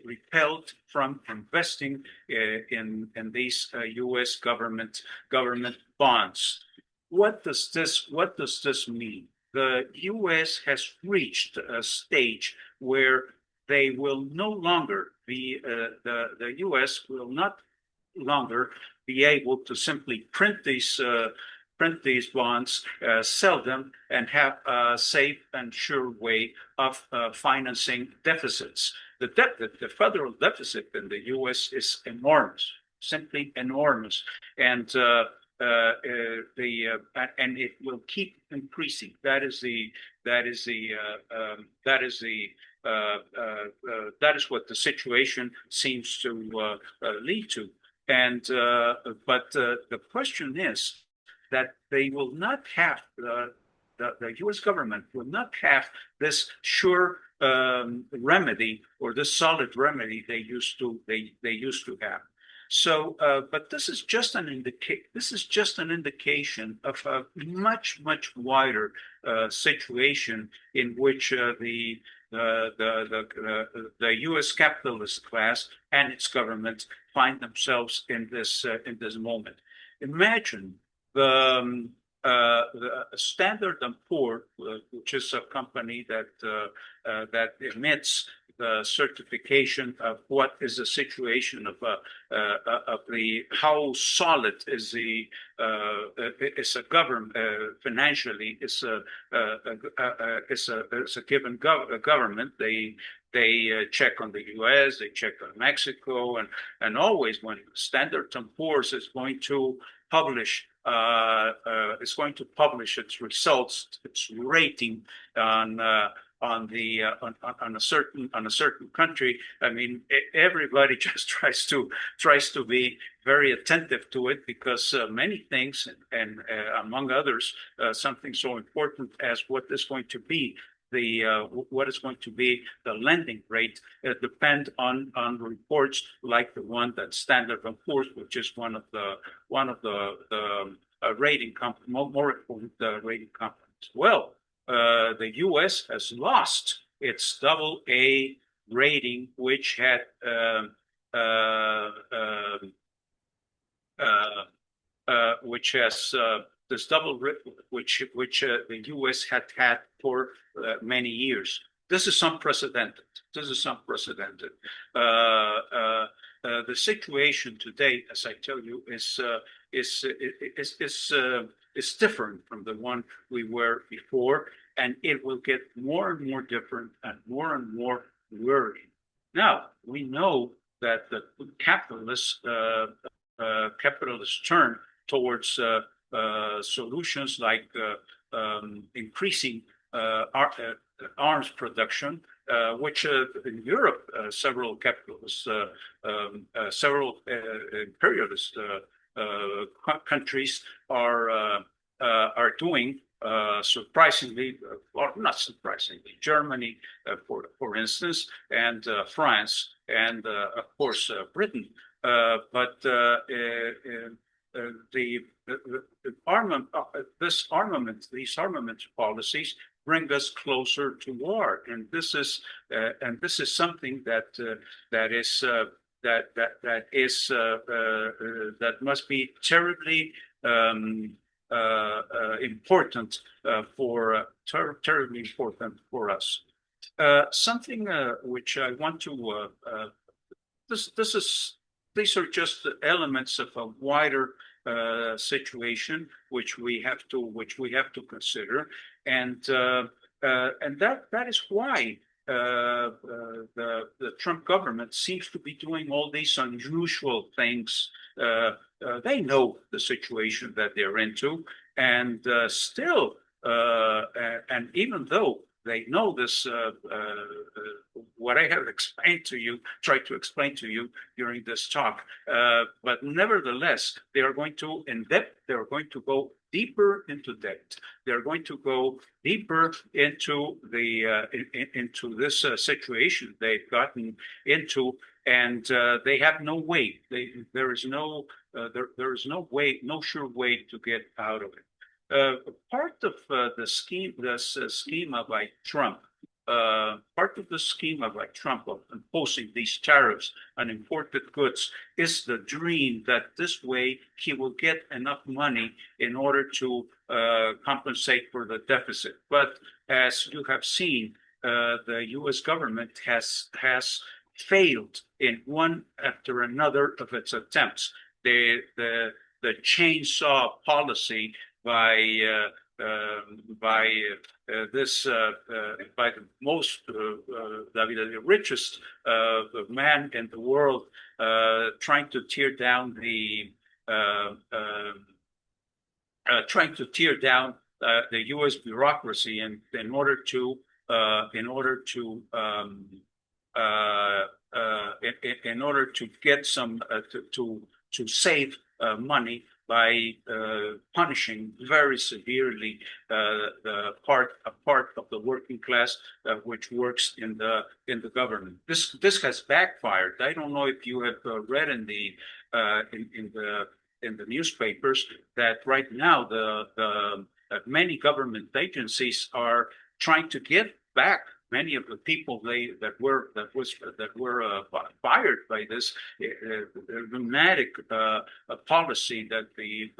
repelled from investing in these U.S. government bonds. what does this mean? The U.S. has reached a stage where they will no longer be the U.S. will not longer be able to simply print these bonds, sell them, and have a safe and sure way of financing deficits. The federal deficit in the U.S. is enormous, simply enormous, and and it will keep increasing. That is what the situation seems to lead to. And but the question is that they will not have the U.S. government will not have this sure remedy or this solid remedy they used to have. So, but this is just an indication of a much wider situation in which the U.S. capitalist class and its government find themselves in this moment. Imagine the Standard & Poor, which is a company that emits the certification of what is the situation of the how solid is a government financially is a given government. They check on the U.S., they check on Mexico, and always when Standard & Poor's is going to publish its results, its rating on a certain country. I mean, everybody just tries to be very attentive to it because many things, and among others, something so important as what is going to be the lending rate depend on reports like the one that Standard & Poor's, which is one of the rating company, more important rating companies. Well, the U.S. has lost its AA rating, which had which has this which the U.S. had for many years. This is unprecedented. The situation today, as I tell you, is different from the one we were before, and it will get more and more different and more worrying. Now we know that the capitalist turn towards solutions like increasing arms production, which in Europe, several capitalists, several imperialist countries are doing. Surprisingly, or not surprisingly, Germany, for instance, and France, and of course Britain. But these armament policies bring us closer to war, and this is something that must be terribly important terribly important for us. Something which I want to these are just the elements of a wider situation which we have to consider, and that is why the Trump government seems to be doing all these unusual things. They know the situation that they're into, and still, and even though they know this, what I have tried to explain to you during this talk, but nevertheless, they are going to go deeper into debt. They're going to go deeper into into this situation they've gotten into, and they have no way. There is no sure way to get out of it. Part of the scheme by Trump the scheme of like Trump of imposing these tariffs on imported goods is the dream that this way he will get enough money in order to compensate for the deficit. But as you have seen, the U.S. government has failed in one after another of its attempts. The chainsaw policy by the most the richest man in the world, trying to tear down the U.S. bureaucracy in order to get some to save money by punishing very severely a part of the working class which works in the government. This has backfired. I don't know if you have read in the newspapers that right now the many government agencies are trying to get back many of the people that were fired by this dramatic policy that the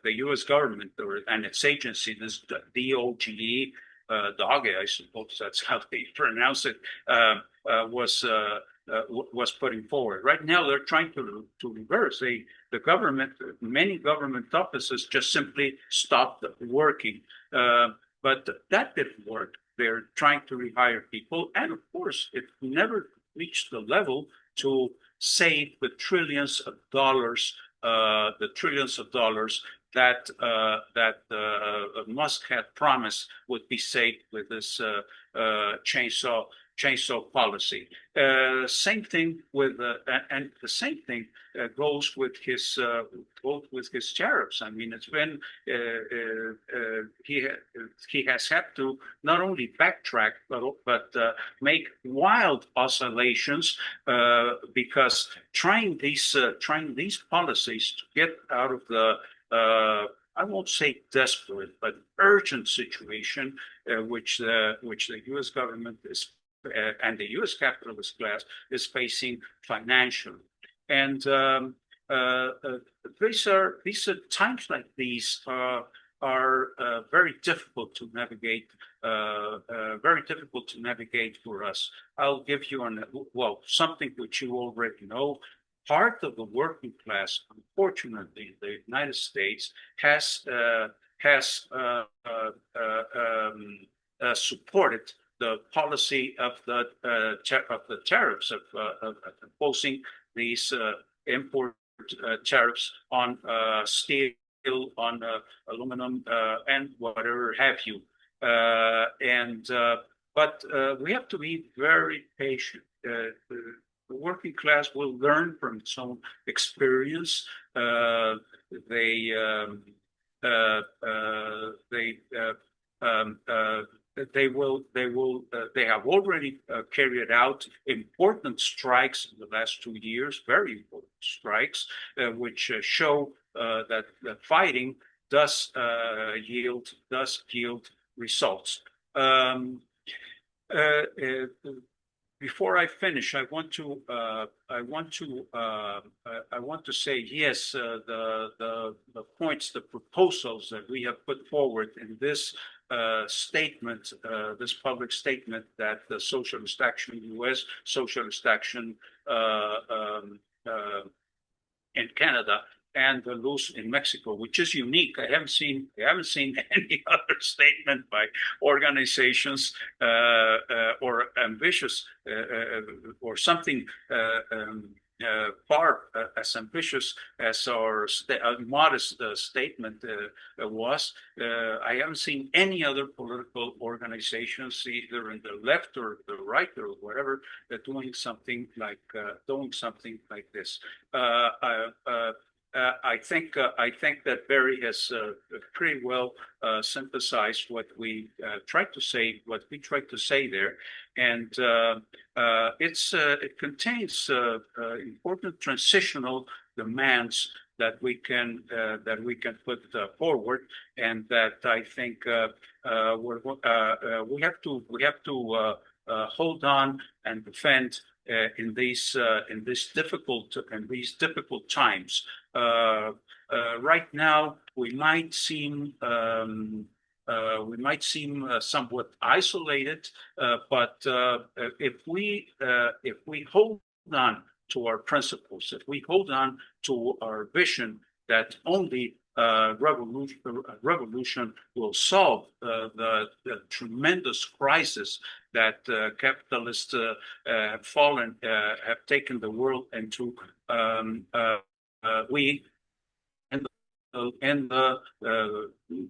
U.S. government and its agency, this DOGE, DOGE, I suppose that's how they pronounce it, was putting forward. Right now, they're trying to reverse. The government, many government offices just simply stopped working. But that didn't work. They're trying to rehire people. And of course, it never reached the level to save the trillions of dollars that Musk had promised would be saved with this chainsaw policy. Same thing with and the same thing goes with his tariffs. I mean, it's been he has had to not only backtrack but make wild oscillations because trying these policies to get out of the I won't say desperate, but urgent situation which the U.S. government is and the U.S. capitalist class is facing financially. And these are times like these are very difficult to navigate. Very difficult to navigate for us. I'll give you something which you already know. Part of the working class, unfortunately, in the United States has supported the policy of the tariffs of imposing these import tariffs on steel, on aluminum, and whatever have you. But we have to be very patient. The working class will learn from its own experience. They have already carried out important strikes in the last 2 years, very important strikes, which show that fighting does yield results. Before I finish, I want to say yes. The points, the proposals that we have put forward in this statement, this public statement that the Socialist Action US, Socialist Action in Canada, and the LUS in Mexico, which is unique. I haven't seen any other statement by organizations or ambitious or something far as ambitious as our modest statement was. I haven't seen any other political organizations, either in the left or the right or whatever, doing something like this. I think that Barry has pretty well synthesized what we tried to say there, and it contains important transitional demands that we can put forward, and that I think we have to hold on and defend in these difficult times. Right now, we might seem somewhat isolated, but if we hold on to our principles, if we hold on to our vision that only revolution will solve the tremendous crisis that capitalists have taken the world into, we in the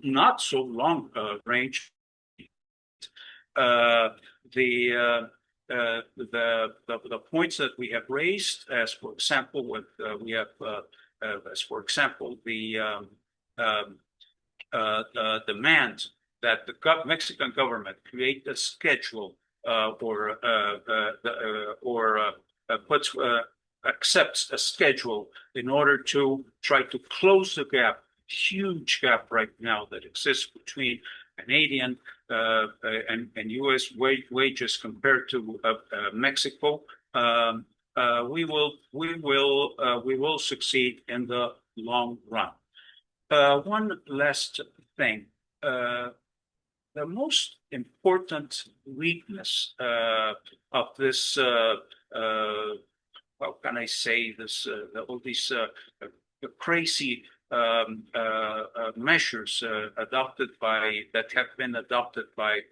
not so long range, the points that we have raised, as for example, the demand that the Mexican government create a schedule accepts a schedule in order to try to close the gap, huge gap right now that exists between Canadian and U.S. wages compared to Mexico. We will succeed in the long run. One last thing. The most important weakness of this, how can I say this, all these crazy measures that have been adopted by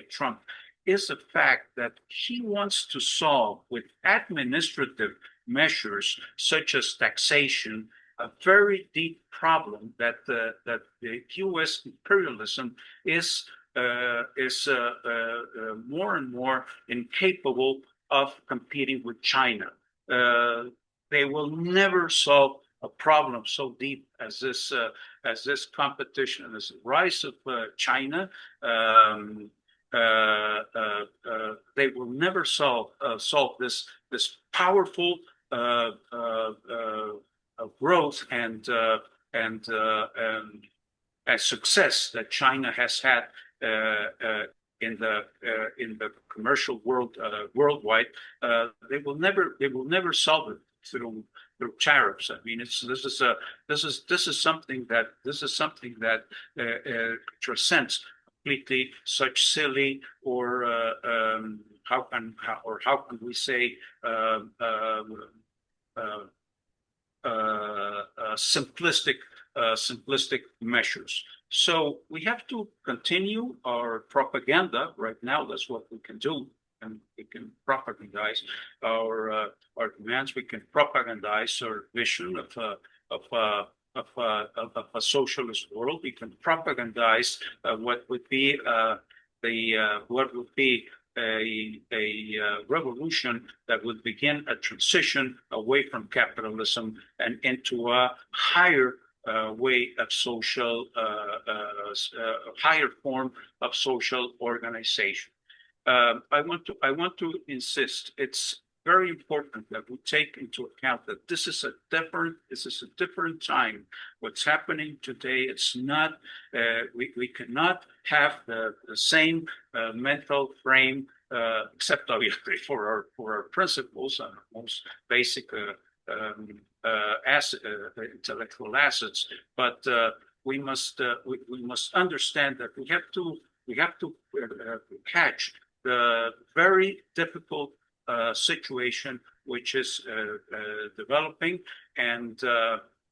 Trump, is the fact that he wants to solve with administrative measures such as taxation a very deep problem that the U.S. imperialism is more and more incapable of competing with China. They will never solve a problem so deep as this competition, as the rise of China. They will never solve this powerful growth and success that China has had in the commercial world worldwide. They will never solve it through tariffs. I mean, this is something that transcends completely such silly or how can we say simplistic measures. So we have to continue our propaganda. Right now, that's what we can do, and we can propagandize our demands. We can propagandize our vision of a socialist world. We can propagandize what would be a revolution that would begin a transition away from capitalism and into a higher way of higher form of social organization. I want to insist, it's very important that we take into account that this is a different time. What's happening today, it's not, we cannot have the same mental frame, except obviously for our principles and most basic intellectual assets. But we must understand that we have to catch the very difficult situation which is developing, and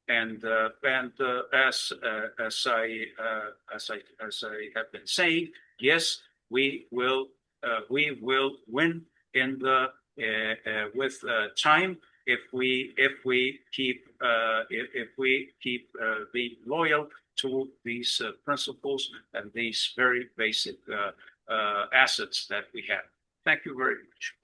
as I have been saying, yes, we will win in the with time if we keep being loyal to these principles and these very basic assets that we have. Thank you very much.